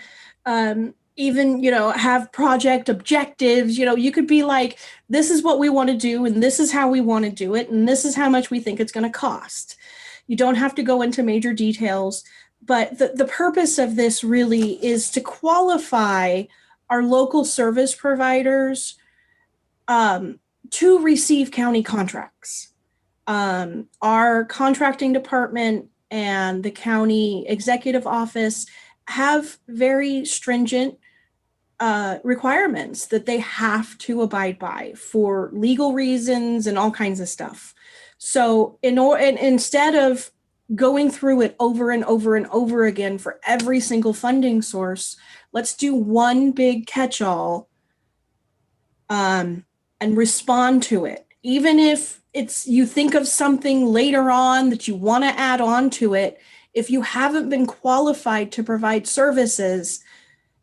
even, have project objectives. You could be like, this is what we want to do, and this is how we want to do it, and this is how much we think it's going to cost. You don't have to go into major details, but the purpose of this really is to qualify our local service providers to receive county contracts. Our contracting department and the county executive office have very stringent requirements that they have to abide by for legal reasons and all kinds of stuff. So instead of going through it over and over and over again for every single funding source, let's do one big catch-all and respond to it. Even if you think of something later on that you want to add on to it, if you haven't been qualified to provide services,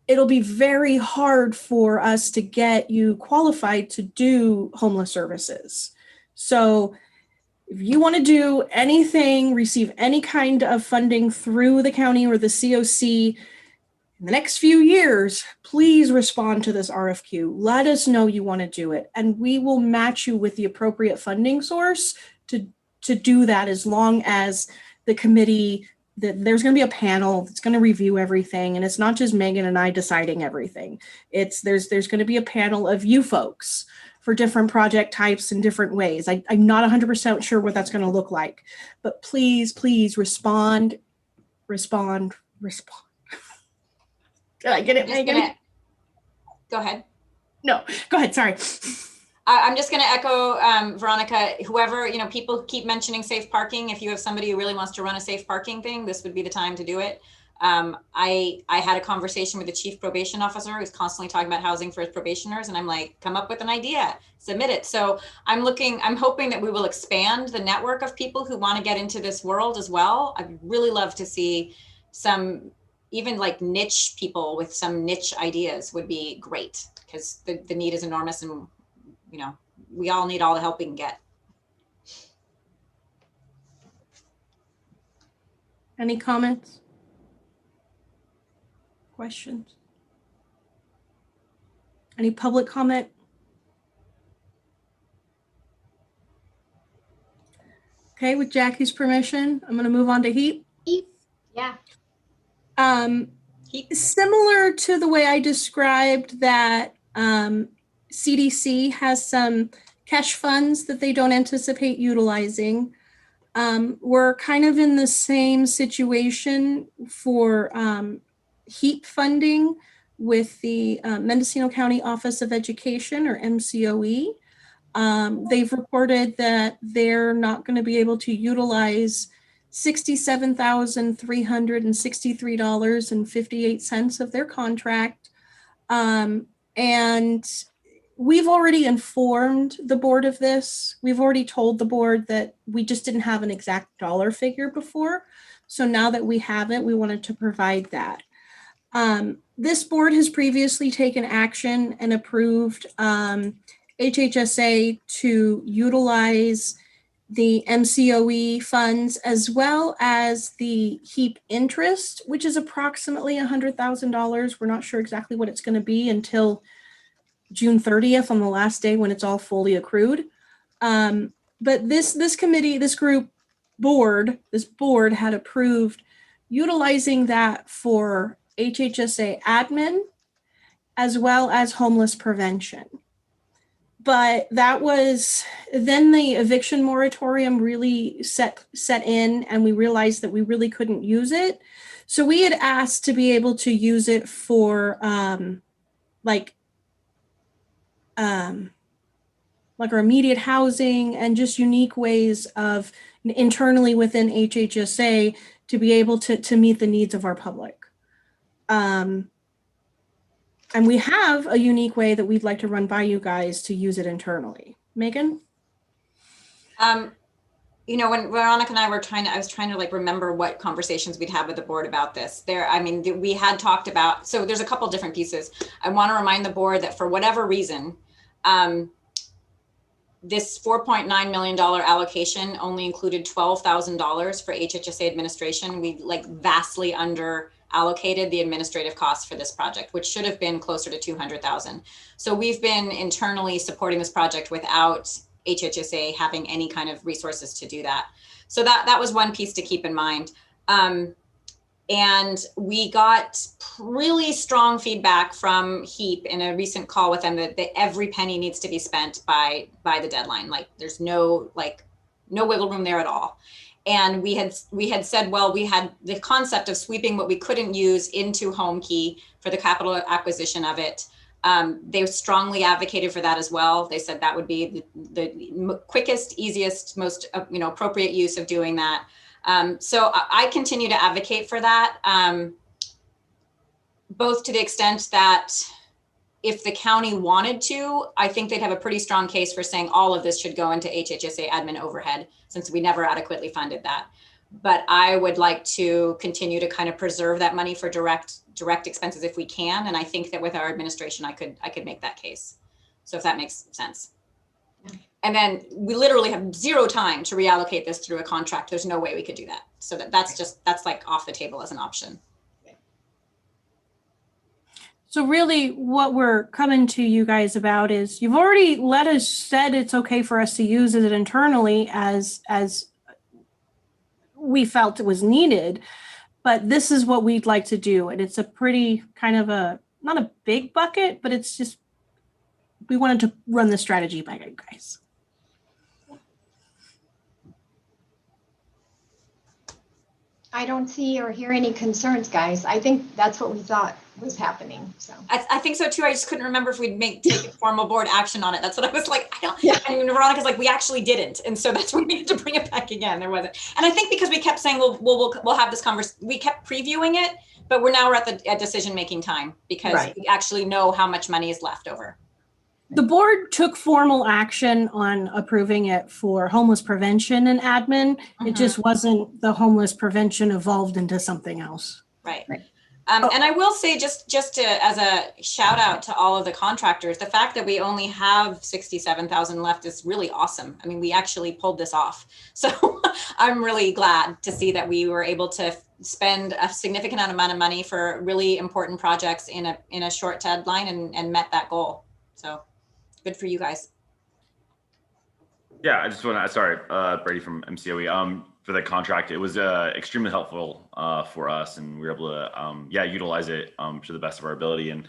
it'll be very hard for us to get you qualified to do homeless services. So if you want to do anything, receive any kind of funding through the county or the COC in the next few years, please respond to this RFQ. Let us know you want to do it, and we will match you with the appropriate funding source to do that, as long as the committee, there's going to be a panel that's going to review everything, and it's not just Megan and I deciding everything. There's going to be a panel of you folks for different project types in different ways. I'm not 100% sure what that's going to look like, but please respond. Did I get it, Megan? Go ahead. No, go ahead. Sorry. I'm just going to echo Veronica. Whoever, people keep mentioning safe parking. If you have somebody who really wants to run a safe parking thing, this would be the time to do it. I had a conversation with the chief probation officer who's constantly talking about housing for his probationers. And I'm like, come up with an idea, submit it. So I'm hoping that we will expand the network of people who want to get into this world as well. I'd really love to see some, even like niche people with some niche ideas would be great, because the need is enormous, and you know, we all need all the help we can get. Any comments? Questions? Any public comment? Okay, with Jackie's permission, I'm going to move on to HEAP. Yeah. Similar to the way I described that CDC has some cash funds that they don't anticipate utilizing. We're kind of in the same situation for HEAP funding with the Mendocino County Office of Education, or MCOE. They've reported that they're not going to be able to utilize $67,363.58 of their contract. And we've already informed the board of this. We've already told the board that we just didn't have an exact dollar figure before. So now that we have it, we wanted to provide that. This board has previously taken action and approved HHSA to utilize the MCOE funds as well as the HEAP interest, which is approximately $100,000. We're not sure exactly what it's going to be until June 30th on the last day when it's all fully accrued. But this board had approved utilizing that for HHSA admin as well as homeless prevention. But that was, then the eviction moratorium really set in, and we realized that we really couldn't use it. So we had asked to be able to use it for like our immediate housing and just unique ways of internally within HHSA to be able to meet the needs of our public. And we have a unique way that we'd like to run by you guys to use it internally. Megan? You know, when Veronica and I were I was trying to like remember what conversations we'd had with the board about this. We had talked about, so there's a couple different pieces. I want to remind the board that for whatever reason, this $4.9 million allocation only included $12,000 for HHSA administration. We like vastly under allocated the administrative costs for this project, which should have been closer to 200,000. So we've been internally supporting this project without HHSA having any kind of resources to do that. So that was one piece to keep in mind. And we got really strong feedback from HEAP in a recent call with them that every penny needs to be spent by the deadline. Like there's no wiggle room there at all. And we had said, well, we had the concept of sweeping what we couldn't use into HomeKey for the capital acquisition of it. They strongly advocated for that as well. They said that would be the quickest, easiest, most appropriate use of doing that. So I continue to advocate for that, both to the extent that if the county wanted to, I think they'd have a pretty strong case for saying all of this should go into HHSA admin overhead, since we never adequately funded that. But I would like to continue to kind of preserve that money for direct expenses if we can. And I think that with our administration, I could make that case. So if that makes sense. And then we literally have zero time to reallocate this through a contract. There's no way we could do that. So that's like off the table as an option. So really what we're coming to you guys about is you've already said it's okay for us to use it internally as we felt it was needed, but this is what we'd like to do. And it's a pretty kind of not a big bucket, but it's just, we wanted to run the strategy by you guys. I don't see or hear any concerns, guys. I think that's what we thought was happening. So I think so too. I just couldn't remember if we'd take formal board action on it. That's what I was like. Yeah. I mean, Veronica's like, we actually didn't, and so that's why we needed to bring it back again. There wasn't, and I think because we kept saying, we'll have this conversation. We kept previewing it, but we're at the decision making time because Right. we actually know how much money is left over. The board took formal action on approving it for homeless prevention and admin. It just wasn't, the homeless prevention evolved into something else. Right. And I will say, just as a shout out to all of the contractors, the fact that we only have 67,000 left is really awesome. I mean, we actually pulled this off. So I'm really glad to see that we were able to spend a significant amount of money for really important projects in a short deadline and met that goal. So good for you guys. Yeah, I just want to, sorry, Brady from MCOE, for the contract. It was extremely helpful for us, and we were able to, utilize it to the best of our ability. And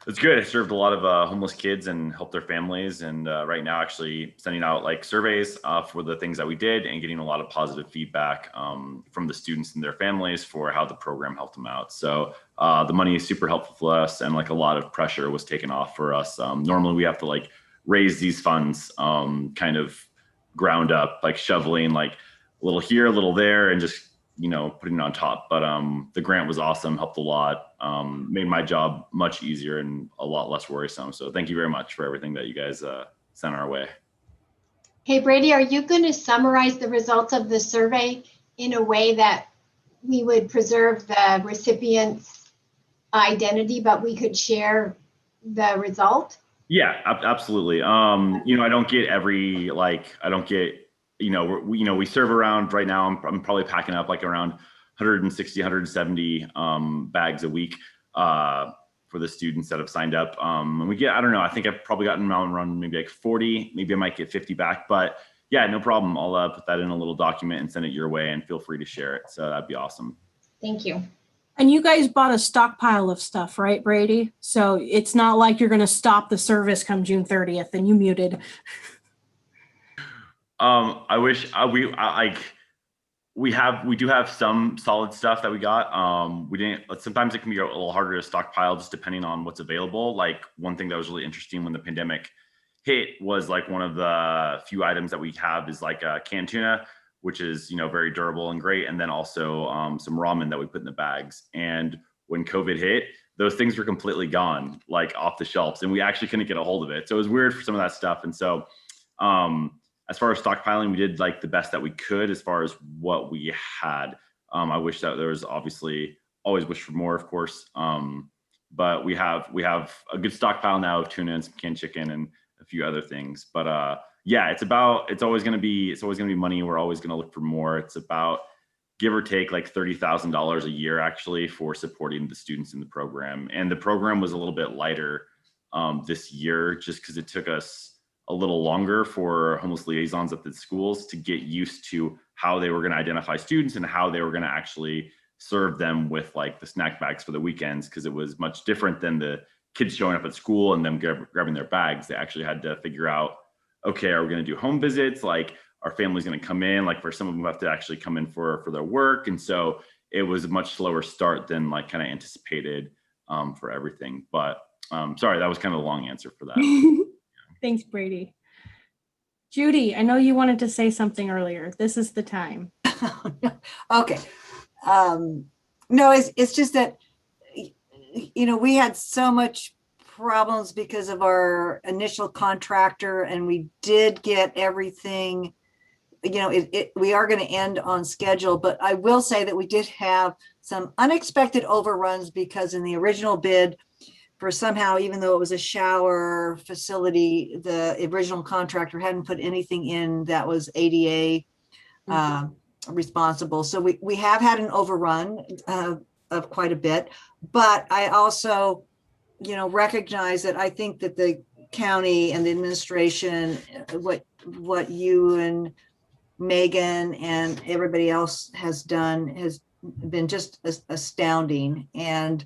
it's good. It served a lot of homeless kids and helped their families. And right now, actually sending out like surveys for the things that we did and getting a lot of positive feedback from the students and their families for how the program helped them out. So the money is super helpful for us, and like a lot of pressure was taken off for us. Normally we have to like raise these funds kind of ground up, like shoveling like a little here, a little there, and just, you know, putting it on top. But the grant was awesome, helped a lot, made my job much easier and a lot less worrisome. So thank you very much for everything that you guys sent our way. Hey, Brady, are you going to summarize the results of the survey in a way that we would preserve the recipient's identity, but we could share the result? Yeah, absolutely. You know, I don't get every, like, I don't get, you know, we serve around right now. I'm probably packing up like around 160, 170 bags a week for the students that have signed up. And we get, I don't know, I think I've probably gotten around maybe like 40, maybe I might get 50 back, but yeah, no problem. I'll put that in a little document and send it your way, and feel free to share it. So that'd be awesome. Thank you. And you guys bought a stockpile of stuff, right, Brady? So it's not like you're going to stop the service come June 30th and you muted. I wish we do have some solid stuff that we got. We didn't, sometimes it can be a little harder to stockpile just depending on what's available. Like one thing that was really interesting when the pandemic hit was like one of the few items that we have is like a canned tuna, which is, you know, very durable and great. And then also some ramen that we put in the bags. And when COVID hit, those things were completely gone, like off the shelves, and we actually couldn't get a hold of it. So it was weird for some of that stuff. And so as far as stockpiling, we did like the best that we could as far as what we had. I wish that there was obviously always wish for more, of course. But we have a good stockpile now of tuna and some canned chicken and a few other things. But yeah, it's always going to be money. We're always going to look for more. It's about give or take like $30,000 a year actually for supporting the students in the program. And the program was a little bit lighter this year just because it took us a little longer for homeless liaisons at the schools to get used to how they were going to identify students and how they were going to actually serve them with like the snack bags for the weekends, because it was much different than the kids showing up at school and them grabbing their bags. They actually had to figure out, okay, are we going to do home visits? Like, our family's going to come in, like for some of them have to actually come in for their work. And so it was a much slower start than like kind of anticipated for everything. But sorry, that was kind of a long answer for that. Thanks, Brady. Judy, I know you wanted to say something earlier. This is the time. Okay. No, it's just that, you know, we had so much problems because of our initial contractor, and we did get everything, you know, we are going to end on schedule, but I will say that we did have some unexpected overruns because in the original bid for somehow, even though it was a shower facility, the original contractor hadn't put anything in that was ADA responsible. So we have had an overrun of quite a bit, but I also, you know, recognize that I think that the county and the administration, what you and Megan and everybody else has done has been just astounding. And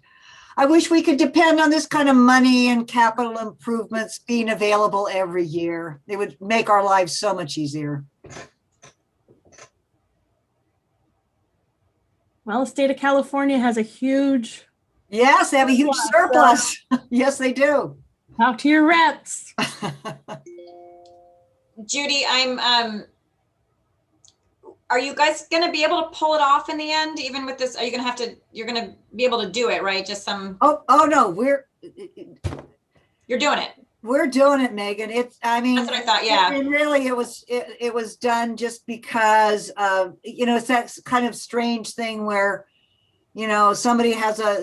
I wish we could depend on this kind of money and capital improvements being available every year. It would make our lives so much easier. Well, the state of California has a huge Yes, they have a huge surplus. Yes, they do. Talk to your reps. Judy, are you guys going to be able to pull it off in the end, even with this? Are you going to have to, you're going to be able to do it, right? Just some. Oh no, you're doing it. We're doing it, Megan. I mean, that's what I thought. Yeah. And really it was done just because it's that kind of strange thing where, somebody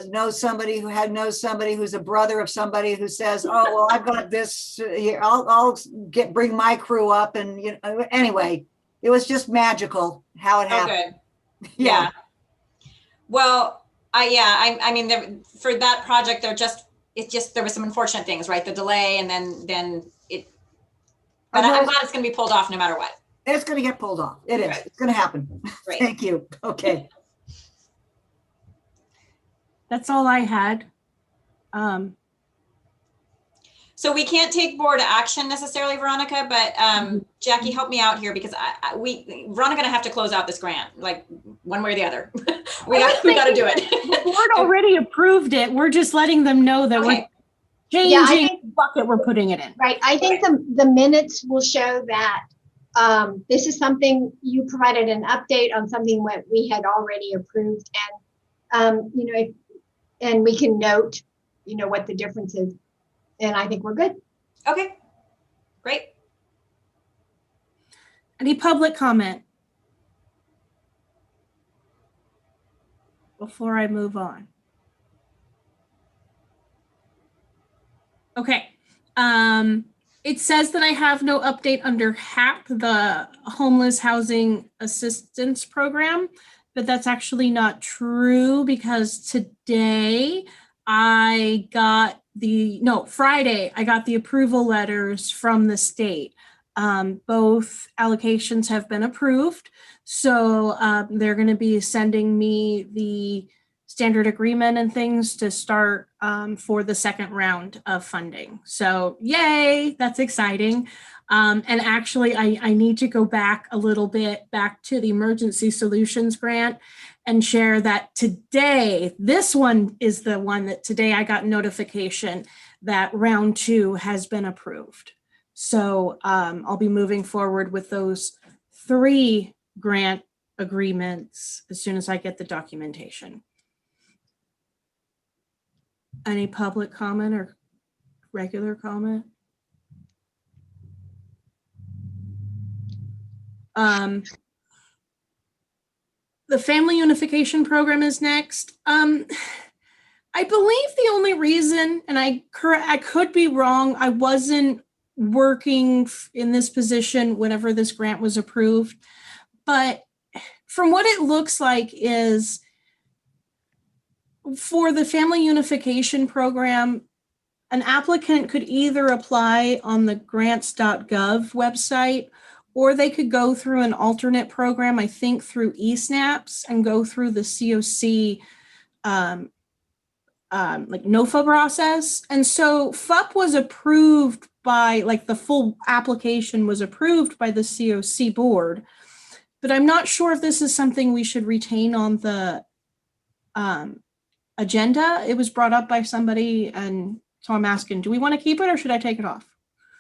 knows somebody who knows somebody who's a brother of somebody who says, oh, well, I've got this here. I'll bring my crew up. And, anyway, it was just magical how it happened. Oh, good. Yeah. Well, I mean, for that project, there was some unfortunate things, right? The delay and then it, but I'm glad it's going to be pulled off no matter what. It's going to get pulled off. It is. It's going to happen. Great. Thank you. Okay. That's all I had. So we can't take board action necessarily, Veronica, but Jackie, help me out here because Veronica gonna have to close out this grant, like one way or the other. we got to do it. The board already approved it. We're just letting them know that we're changing the bucket we're putting it in. Right. I think the minutes will show that this is something you provided an update on something that we had already approved, and and we can note, what the difference is. And I think we're good. Okay, great. Any public comment before I move on? Okay. It says that I have no update under HAP, the Homeless Housing Assistance Program, but that's actually not true because today Friday, I got the approval letters from the state. Both allocations have been approved. So they're going to be sending me the standard agreement and things to start for the second round of funding. So yay, that's exciting. And actually, I need to go back a little bit back to the Emergency Solutions Grant and share that today, this one is the one that today I got notification that round 2 has been approved. So I'll be moving forward with those 3 grant agreements as soon as I get the documentation. Any public comment or regular comment? The Family Unification Program is next. I believe the only reason, and I could be wrong, I wasn't working in this position whenever this grant was approved, but from what it looks like is for the Family Unification Program, an applicant could either apply on the grants.gov website, or they could go through an alternate program, I think through eSnaps, and go through the COC like NOFA process. And so FUP was approved by, like the full application was approved by the COC board, but I'm not sure if this is something we should retain on the agenda. It was brought up by somebody, and so I'm asking, do we want to keep it or should I take it off?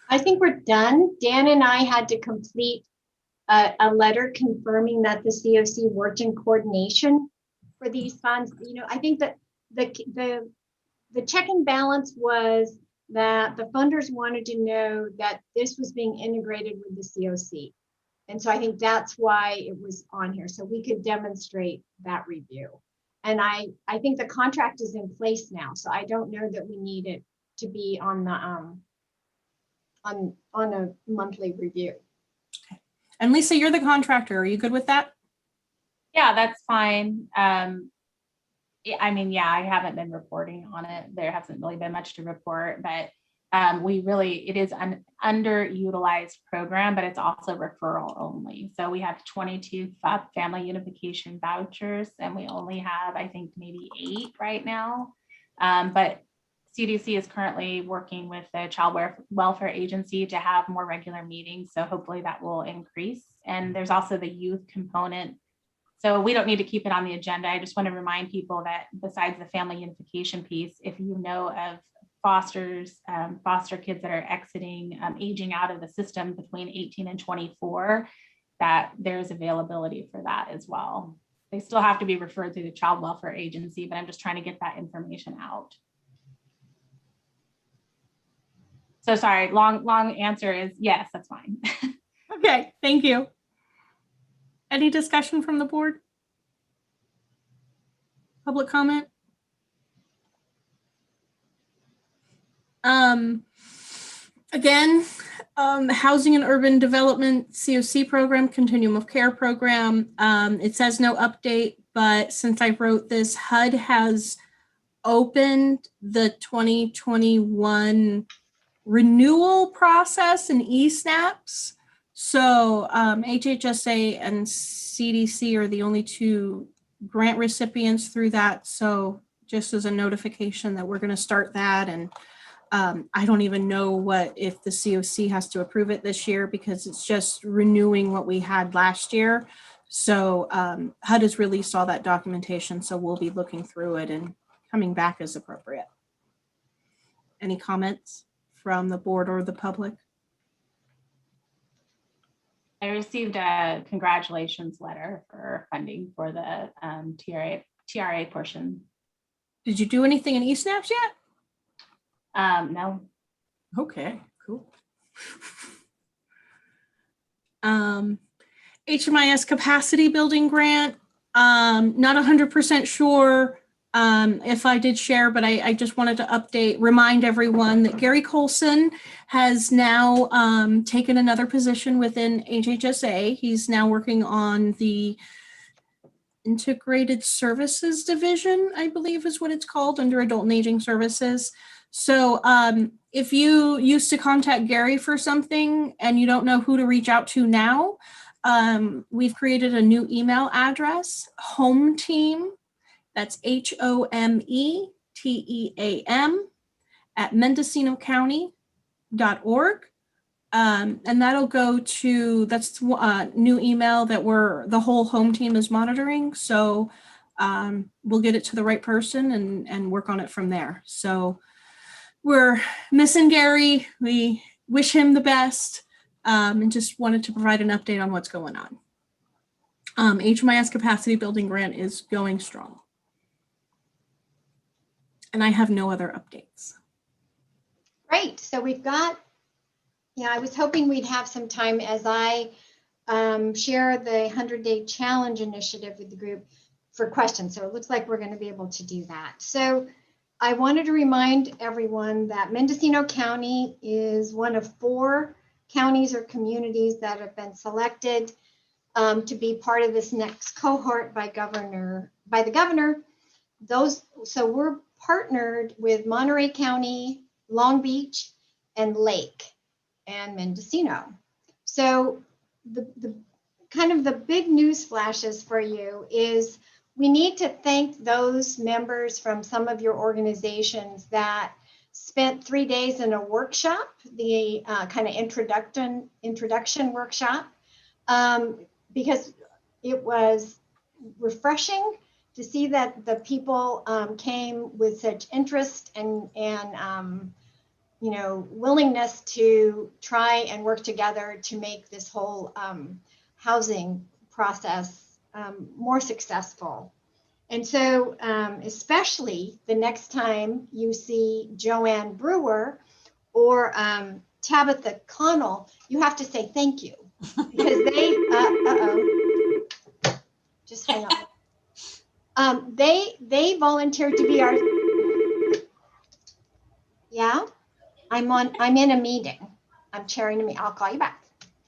I think we're done. Dan and I had to complete a letter confirming that the COC worked in coordination for these funds. I think that the check and balance was that the funders wanted to know that this was being integrated with the COC. And so I think that's why it was on here, so we could demonstrate that review. And I think the contract is in place now, so I don't know that we need it to be on the on a monthly review. Okay. And Lisa, you're the contractor. Are you good with that? Yeah, that's fine. I mean, yeah, I haven't been reporting on it. There hasn't really been much to report, but it is an underutilized program, but it's also referral only. So we have 22 family unification vouchers, and we only have, I think, maybe 8 right now. But CDC is currently working with the Child Welfare Agency to have more regular meetings. So hopefully that will increase. And there's also the youth component. So we don't need to keep it on the agenda. I just want to remind people that besides the family unification piece, if you know of foster kids that are exiting, aging out of the system between 18 and 24, that there's availability for that as well. They still have to be referred through the child welfare agency, but I'm just trying to get that information out. So sorry, long answer is yes, that's fine. Okay, thank you. Any discussion from the board? Public comment? Again, Housing and Urban Development COC program, Continuum of Care program. It says no update, but since I wrote this, HUD has opened the 2021 renewal process and eSnaps. So HHSA and CDC are the only two grant recipients through that. So just as a notification that we're going to start that. And I don't even know if the COC has to approve it this year because it's just renewing what we had last year. So HUD has released all that documentation. So we'll be looking through it and coming back as appropriate. Any comments from the board or the public? I received a congratulations letter for funding for the TRA portion. Did you do anything in eSnaps yet? No. Okay, cool. HMIS capacity building grant. Not 100% sure if I did share, but I just wanted to remind everyone that Gary Colson has now taken another position within HHSA. He's now working on the Integrated Services Division, I believe is what it's called, under Adult and Aging Services. So if you used to contact Gary for something and you don't know who to reach out to now, we've created a new email address, home team, that's HOMETEAM at MendocinoCounty.org. And that'll go to, that's a new email that the whole home team is monitoring. So we'll get it to the right person and work on it from there. So we're missing Gary. We wish him the best and just wanted to provide an update on what's going on. HMIS capacity building grant is going strong. And I have no other updates. Great. So we've got, I was hoping we'd have some time as I share the 100-day challenge initiative with the group for questions. So it looks like we're going to be able to do that. So I wanted to remind everyone that Mendocino County is one of 4 counties or communities that have been selected to be part of this next cohort by the governor. So we're partnered with Monterey County, Long Beach, and Lake, and Mendocino. So the kind of the big news flashes for you is we need to thank those members from some of your organizations that spent 3 days in a workshop, the kind of introduction workshop, because it was refreshing to see that the people came with such interest and willingness to try and work together to make this whole housing process more successful. And so especially the next time you see Joanne Brewer or Tabitha Connell, you have to say thank you because they, just hang on. They volunteered to be our, I'm in a meeting. I'm chairing a meeting. I'll call you back.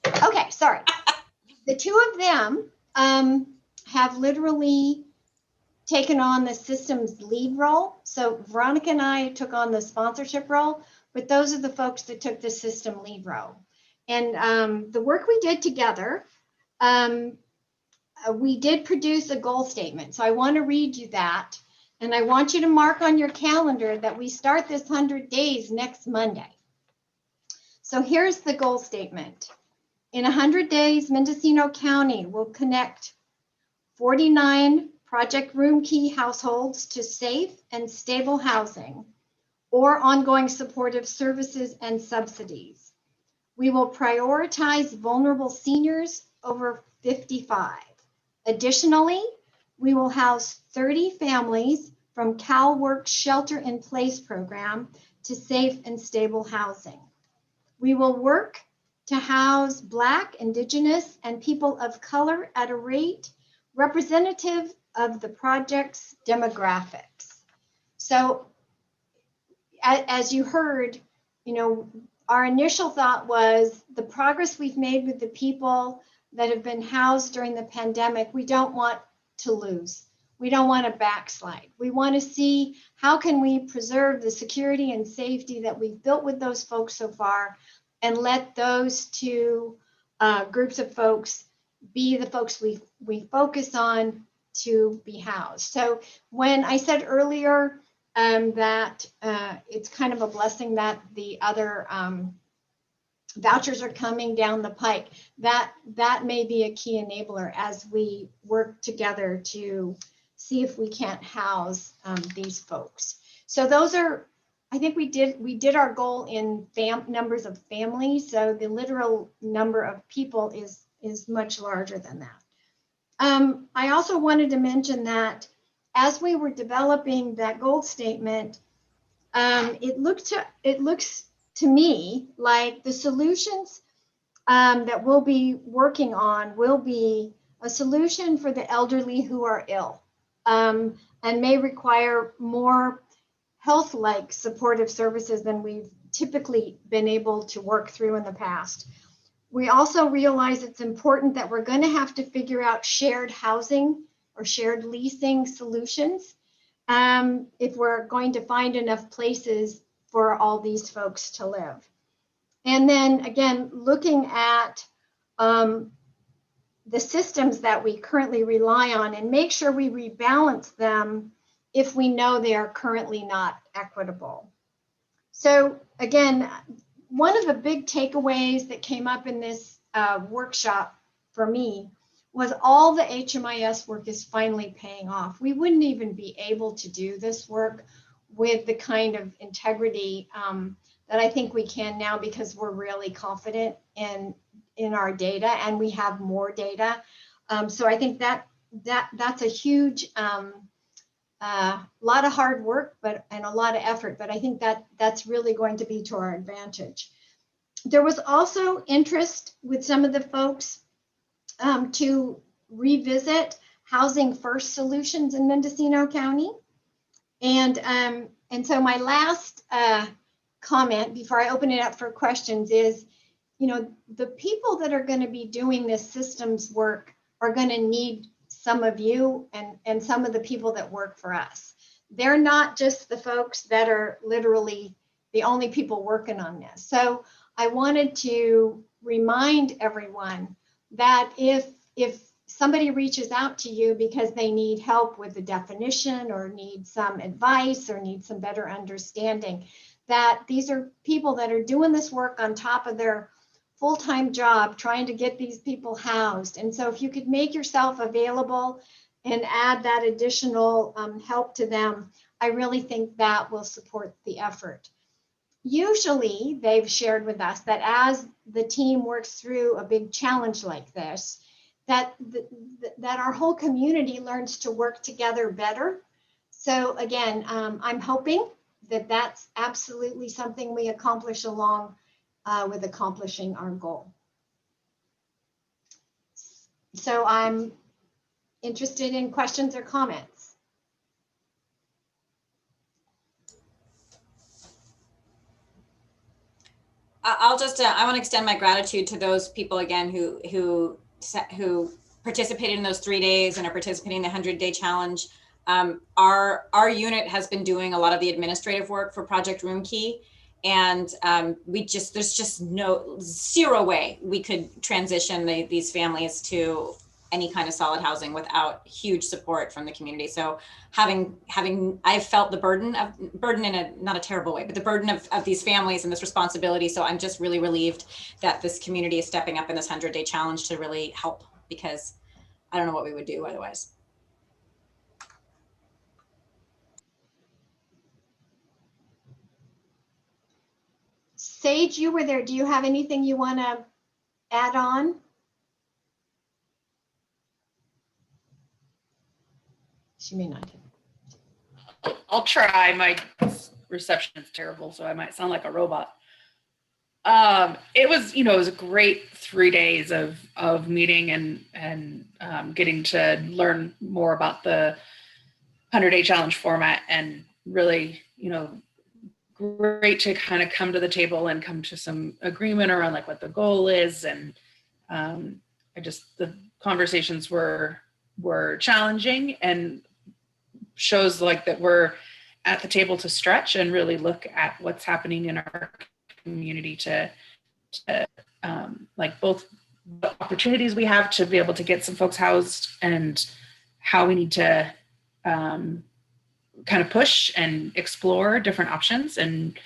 Okay, sorry. The two of them have literally taken on the systems lead role. So Veronica and I took on the sponsorship role, but those are the folks that took the system lead role. And the work we did together, we did produce a goal statement. So I want to read you that. And I want you to mark on your calendar that we start this 100 days next Monday. So here's the goal statement. In 100 days, Mendocino County will connect 49 Project Room Key households to safe and stable housing or ongoing supportive services and subsidies. We will prioritize vulnerable seniors over 55. Additionally, we will house 30 families from CalWORK's Shelter in Place program to safe and stable housing. We will work to house Black, Indigenous, and people of color at a rate representative of the project's demographics. So as you heard, our initial thought was the progress we've made with the people that have been housed during the pandemic, we don't want to lose. We don't want to backslide. We want to see how can we preserve the security and safety that we've built with those folks so far and let those two groups of folks be the folks we focus on to be housed. So when I said earlier that it's kind of a blessing that the other vouchers are coming down the pike, that may be a key enabler as we work together to see if we can't house these folks. So those are, I think we did our goal in numbers of families. So the literal number of people is much larger than that. I also wanted to mention that as we were developing that goal statement, it looks to me like the solutions that we'll be working on will be a solution for the elderly who are ill and may require more health-like supportive services than we've typically been able to work through in the past. We also realize it's important that we're going to have to figure out shared housing or shared leasing solutions if we're going to find enough places for all these folks to live. And then again, looking at the systems that we currently rely on and make sure we rebalance them if we know they are currently not equitable. So again, one of the big takeaways that came up in this workshop for me was all the HMIS work is finally paying off. We wouldn't even be able to do this work with the kind of integrity that I think we can now because we're really confident in our data and we have more data. So I think that's a huge lot of hard work, and a lot of effort, but I think that's really going to be to our advantage. There was also interest with some of the folks to revisit housing first solutions in Mendocino County. And so my last comment before I open it up for questions is, the people that are going to be doing this systems work are going to need some of you and some of the people that work for us. They're not just the folks that are literally the only people working on this. So I wanted to remind everyone that if somebody reaches out to you because they need help with the definition or need some advice or need some better understanding, that these are people that are doing this work on top of their full-time job trying to get these people housed. And so if you could make yourself available and add that additional help to them, I really think that will support the effort. Usually they've shared with us that as the team works through a big challenge like this, that our whole community learns to work together better. So again, I'm hoping that that's absolutely something we accomplish along with accomplishing our goal. So I'm interested in questions or comments. I'll just, I want to extend my gratitude to those people again who participated in those 3 days and are participating in the 100-day challenge. Our unit has been doing a lot of the administrative work for Project Room Key. And there's just zero way we could transition these families to any kind of solid housing without huge support from the community. So I've felt the burden in a, not a terrible way, but the burden of these families and this responsibility. So I'm just really relieved that this community is stepping up in this 100-day challenge to really help, because I don't know what we would do otherwise. Sage, you were there. Do you have anything you want to add on? She may not. I'll try. My reception is terrible, so I might sound like a robot. It was a great 3 days of meeting and getting to learn more about the 100-day challenge format, and really, great to kind of come to the table and come to some agreement around like what the goal is. And the conversations were challenging, and shows like that we're at the table to stretch and really look at what's happening in our community to like both the opportunities we have to be able to get some folks housed, and how we need to kind of push and explore different options. And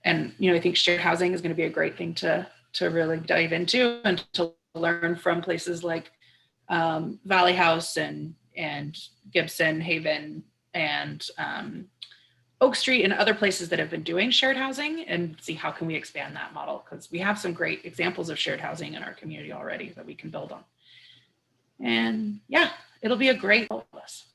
I think shared housing is going to be a great thing to really dive into, and to learn from places like Valley House and Gibson, Haven, and Oak Street, and other places that have been doing shared housing, and see how can we expand that model, because we have some great examples of shared housing in our community already that we can build on. And yeah, it'll be a great all of us.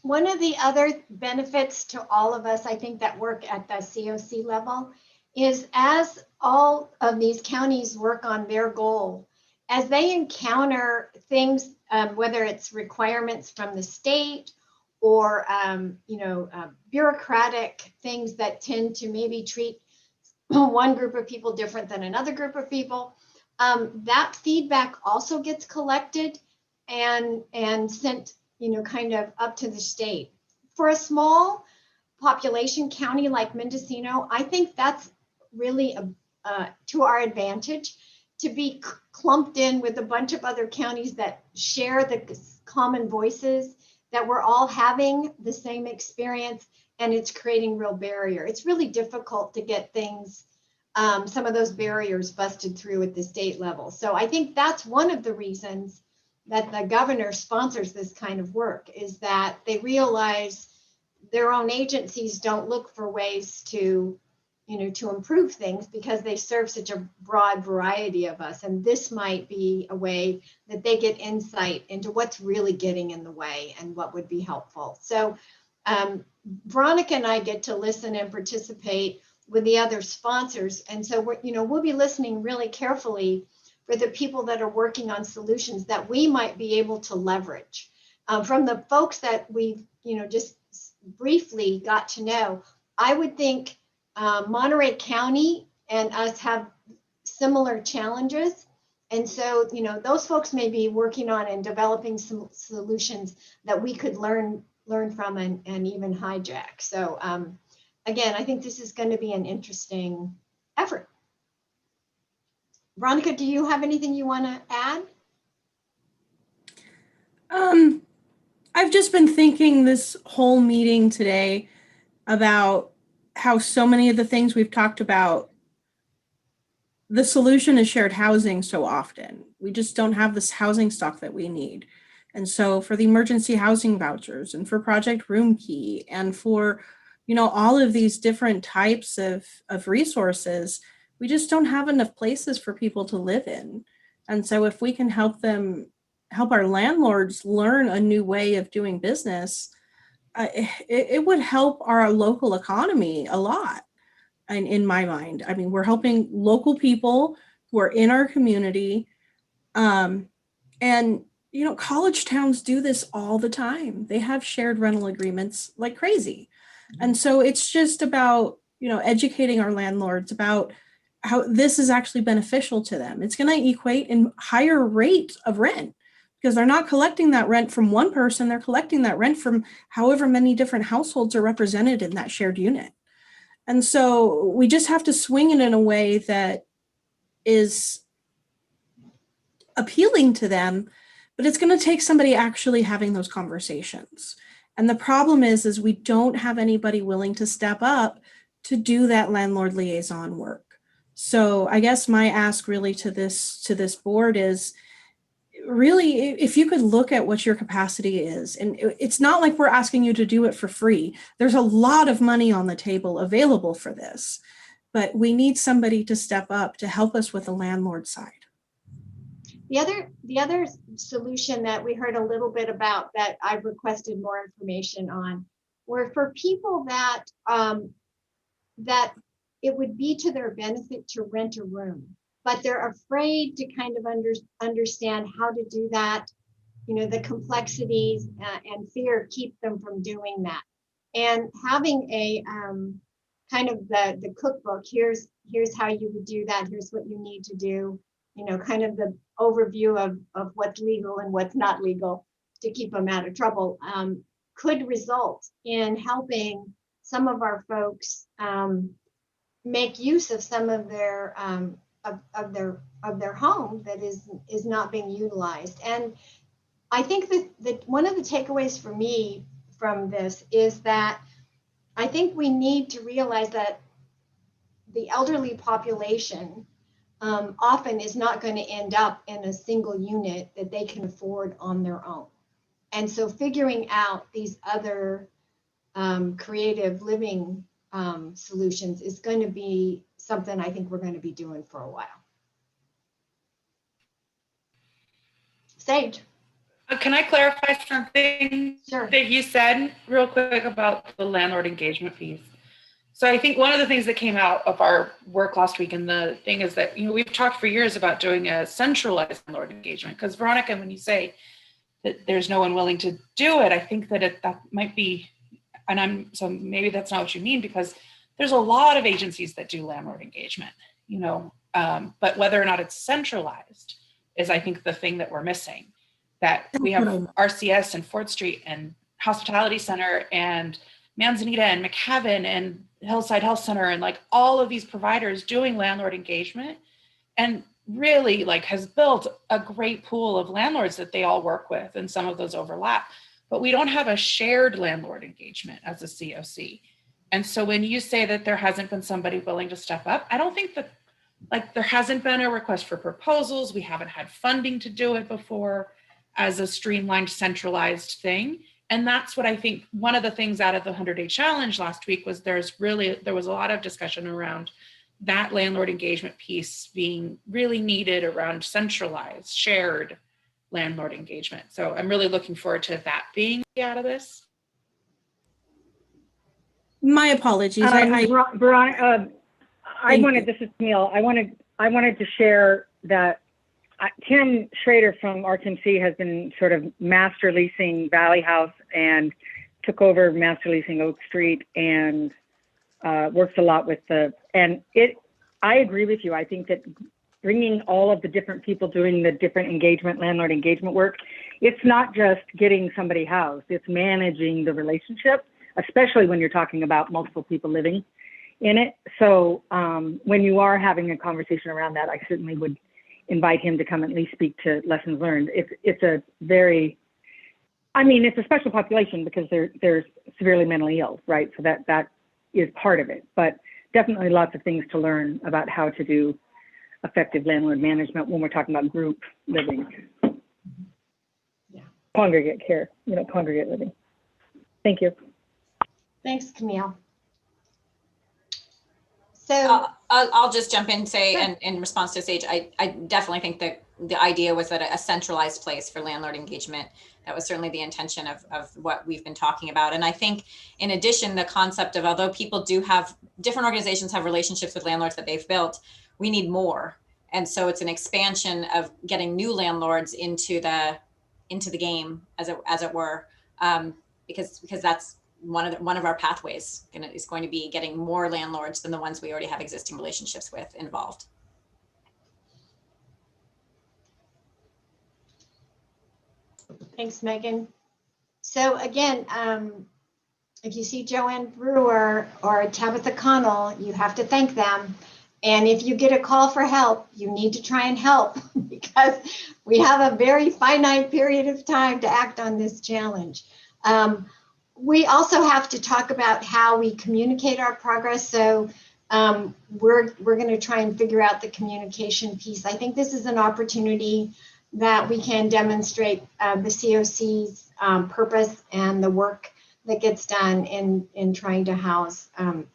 One of the other benefits to all of us, I think, that work at the COC level is, as all of these counties work on their goal, as they encounter things, whether it's requirements from the state or bureaucratic things that tend to maybe treat one group of people different than another group of people, that feedback also gets collected and sent kind of up to the state. For a small population county like Mendocino, I think that's really to our advantage, to be clumped in with a bunch of other counties that share the common voices, that we're all having the same experience, and it's creating real barrier. It's really difficult to get things, some of those barriers busted through at the state level. So I think that's one of the reasons that the governor sponsors this kind of work, is that they realize their own agencies don't look for ways to improve things, because they serve such a broad variety of us. And this might be a way that they get insight into what's really getting in the way and what would be helpful. So Veronica and I get to listen and participate with the other sponsors. And so we'll be listening really carefully for the people that are working on solutions that we might be able to leverage. From the folks that we've just briefly got to know, I would think Monterey County and us have similar challenges. And so, those folks may be working on and developing some solutions that we could learn from and even hijack. So again, I think this is going to be an interesting effort. Veronica, do you have anything you want to add? I've just been thinking this whole meeting today about how so many of the things we've talked about, the solution is shared housing so often. We just don't have this housing stock that we need. And so for the emergency housing vouchers, and for Project Room Key, and for all of these different types of resources, we just don't have enough places for people to live in. And so if we can help our landlords learn a new way of doing business, it would help our local economy a lot. And in my mind, I mean, we're helping local people who are in our community. And college towns do this all the time. They have shared rental agreements like crazy. And so it's just about, educating our landlords about how this is actually beneficial to them. It's going to equate in higher rate of rent, because they're not collecting that rent from one person. They're collecting that rent from however many different households are represented in that shared unit. And so we just have to swing it in a way that is appealing to them, but it's going to take somebody actually having those conversations. And the problem is we don't have anybody willing to step up to do that landlord liaison work. So I guess my ask really to this board is, really, if you could look at what your capacity is, and it's not like we're asking you to do it for free. There's a lot of money on the table available for this, but we need somebody to step up to help us with the landlord side. The other solution that we heard a little bit about that I've requested more information on were for people that that it would be to their benefit to rent a room, but they're afraid to kind of understand how to do that. You know, the complexities and fear keep them from doing that. And having a kind of the cookbook, here's how you would do that, here's what you need to do, you know, kind of the overview of what's legal and what's not legal to keep them out of trouble, could result in helping some of our folks make use of some of their of their home that is not being utilized. And I think that one of the takeaways for me from this is that I think we need to realize that the elderly population often is not going to end up in a single unit that they can afford on their own. And so figuring out these other creative living solutions is going to be something I think we're going to be doing for a while. Sage. Can I clarify something that you said real quick about the landlord engagement piece? So I think one of the things that came out of our work last week, and the thing is that, you know, we've talked for years about doing a centralized landlord engagement, because Veronica, when you say that there's no one willing to do it, I think that that might be, and so maybe that's not what you mean, because there's a lot of agencies that do landlord engagement, you know, but whether or not it's centralized is, I think, the thing that we're missing. That we have RCS and Fort Street and Hospitality Center and Manzanita and McHaven and Hillside Health Center and like all of these providers doing landlord engagement, and really like has built a great pool of landlords that they all work with, and some of those overlap, but we don't have a shared landlord engagement as a COC. And so when you say that there hasn't been somebody willing to step up, I don't think that, like, there hasn't been a request for proposals. We haven't had funding to do it before as a streamlined, centralized thing. And that's what I think one of the things out of the 100-day challenge last week was there was a lot of discussion around that landlord engagement piece being really needed around centralized, shared landlord engagement. So I'm really looking forward to that being out of this. My apologies. Veronica, this is Camille. I wanted to share that Tim Schrader from RTMC has been sort of master leasing Valley House and took over master leasing Oak Street, and works a lot with I agree with you. I think that bringing all of the different people doing the different landlord engagement work, it's not just getting somebody housed, it's managing the relationship, especially when you're talking about multiple people living in it. So when you are having a conversation around that, I certainly would invite him to come and at least speak to lessons learned. It's a very, it's a special population because they're severely mentally ill, right? So that is part of it, but definitely lots of things to learn about how to do effective landlord management when we're talking about group living. Yeah. Congregate care, congregate living. Thank you. Thanks, Camille. So I'll just jump in and say, and in response to Sage, I definitely think that the idea was that a centralized place for landlord engagement, that was certainly the intention of what we've been talking about. And I think in addition, the concept of, although people do have, different organizations have relationships with landlords that they've built, we need more. And so it's an expansion of getting new landlords into the game, as it were, because that's one of our pathways is going to be getting more landlords than the ones we already have existing relationships with involved. Thanks, Megan. So again, if you see Joanne Brewer or Tabitha Connell, you have to thank them. And if you get a call for help, you need to try and help because we have a very finite period of time to act on this challenge. We also have to talk about how we communicate our progress. So we're going to try and figure out the communication piece. I think this is an opportunity that we can demonstrate the COC's purpose and the work that gets done in trying to house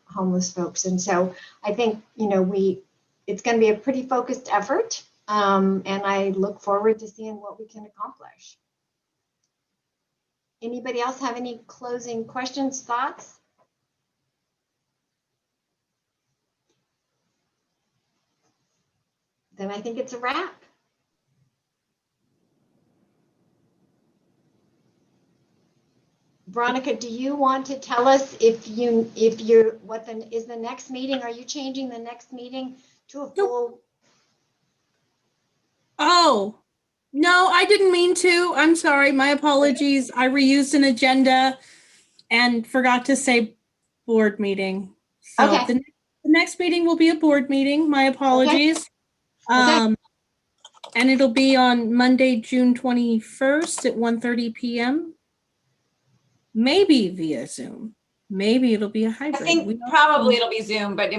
homeless folks. And so I think, it's going to be a pretty focused effort. And I look forward to seeing what we can accomplish. Anybody else have any closing questions, thoughts? Then I think it's a wrap. Veronica, do you want to tell us what is the next meeting? Are you changing the next meeting to a full? Oh, no, I didn't mean to. I'm sorry. My apologies. I reused an agenda and forgot to say board meeting. So Okay. the next meeting will be a board meeting. My apologies. Okay. And it'll be on Monday, June 21st at 1:30 p.m. Maybe via Zoom. Maybe it'll be a I hybrid. think probably it'll be Zoom, but we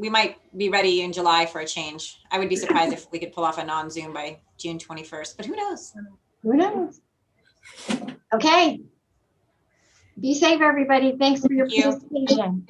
might be ready in July for a change. I would be surprised if we could pull off a non-Zoom by June 21st, but who knows? Who knows? Okay. Be safe, everybody. Thanks for your Thank you. participation.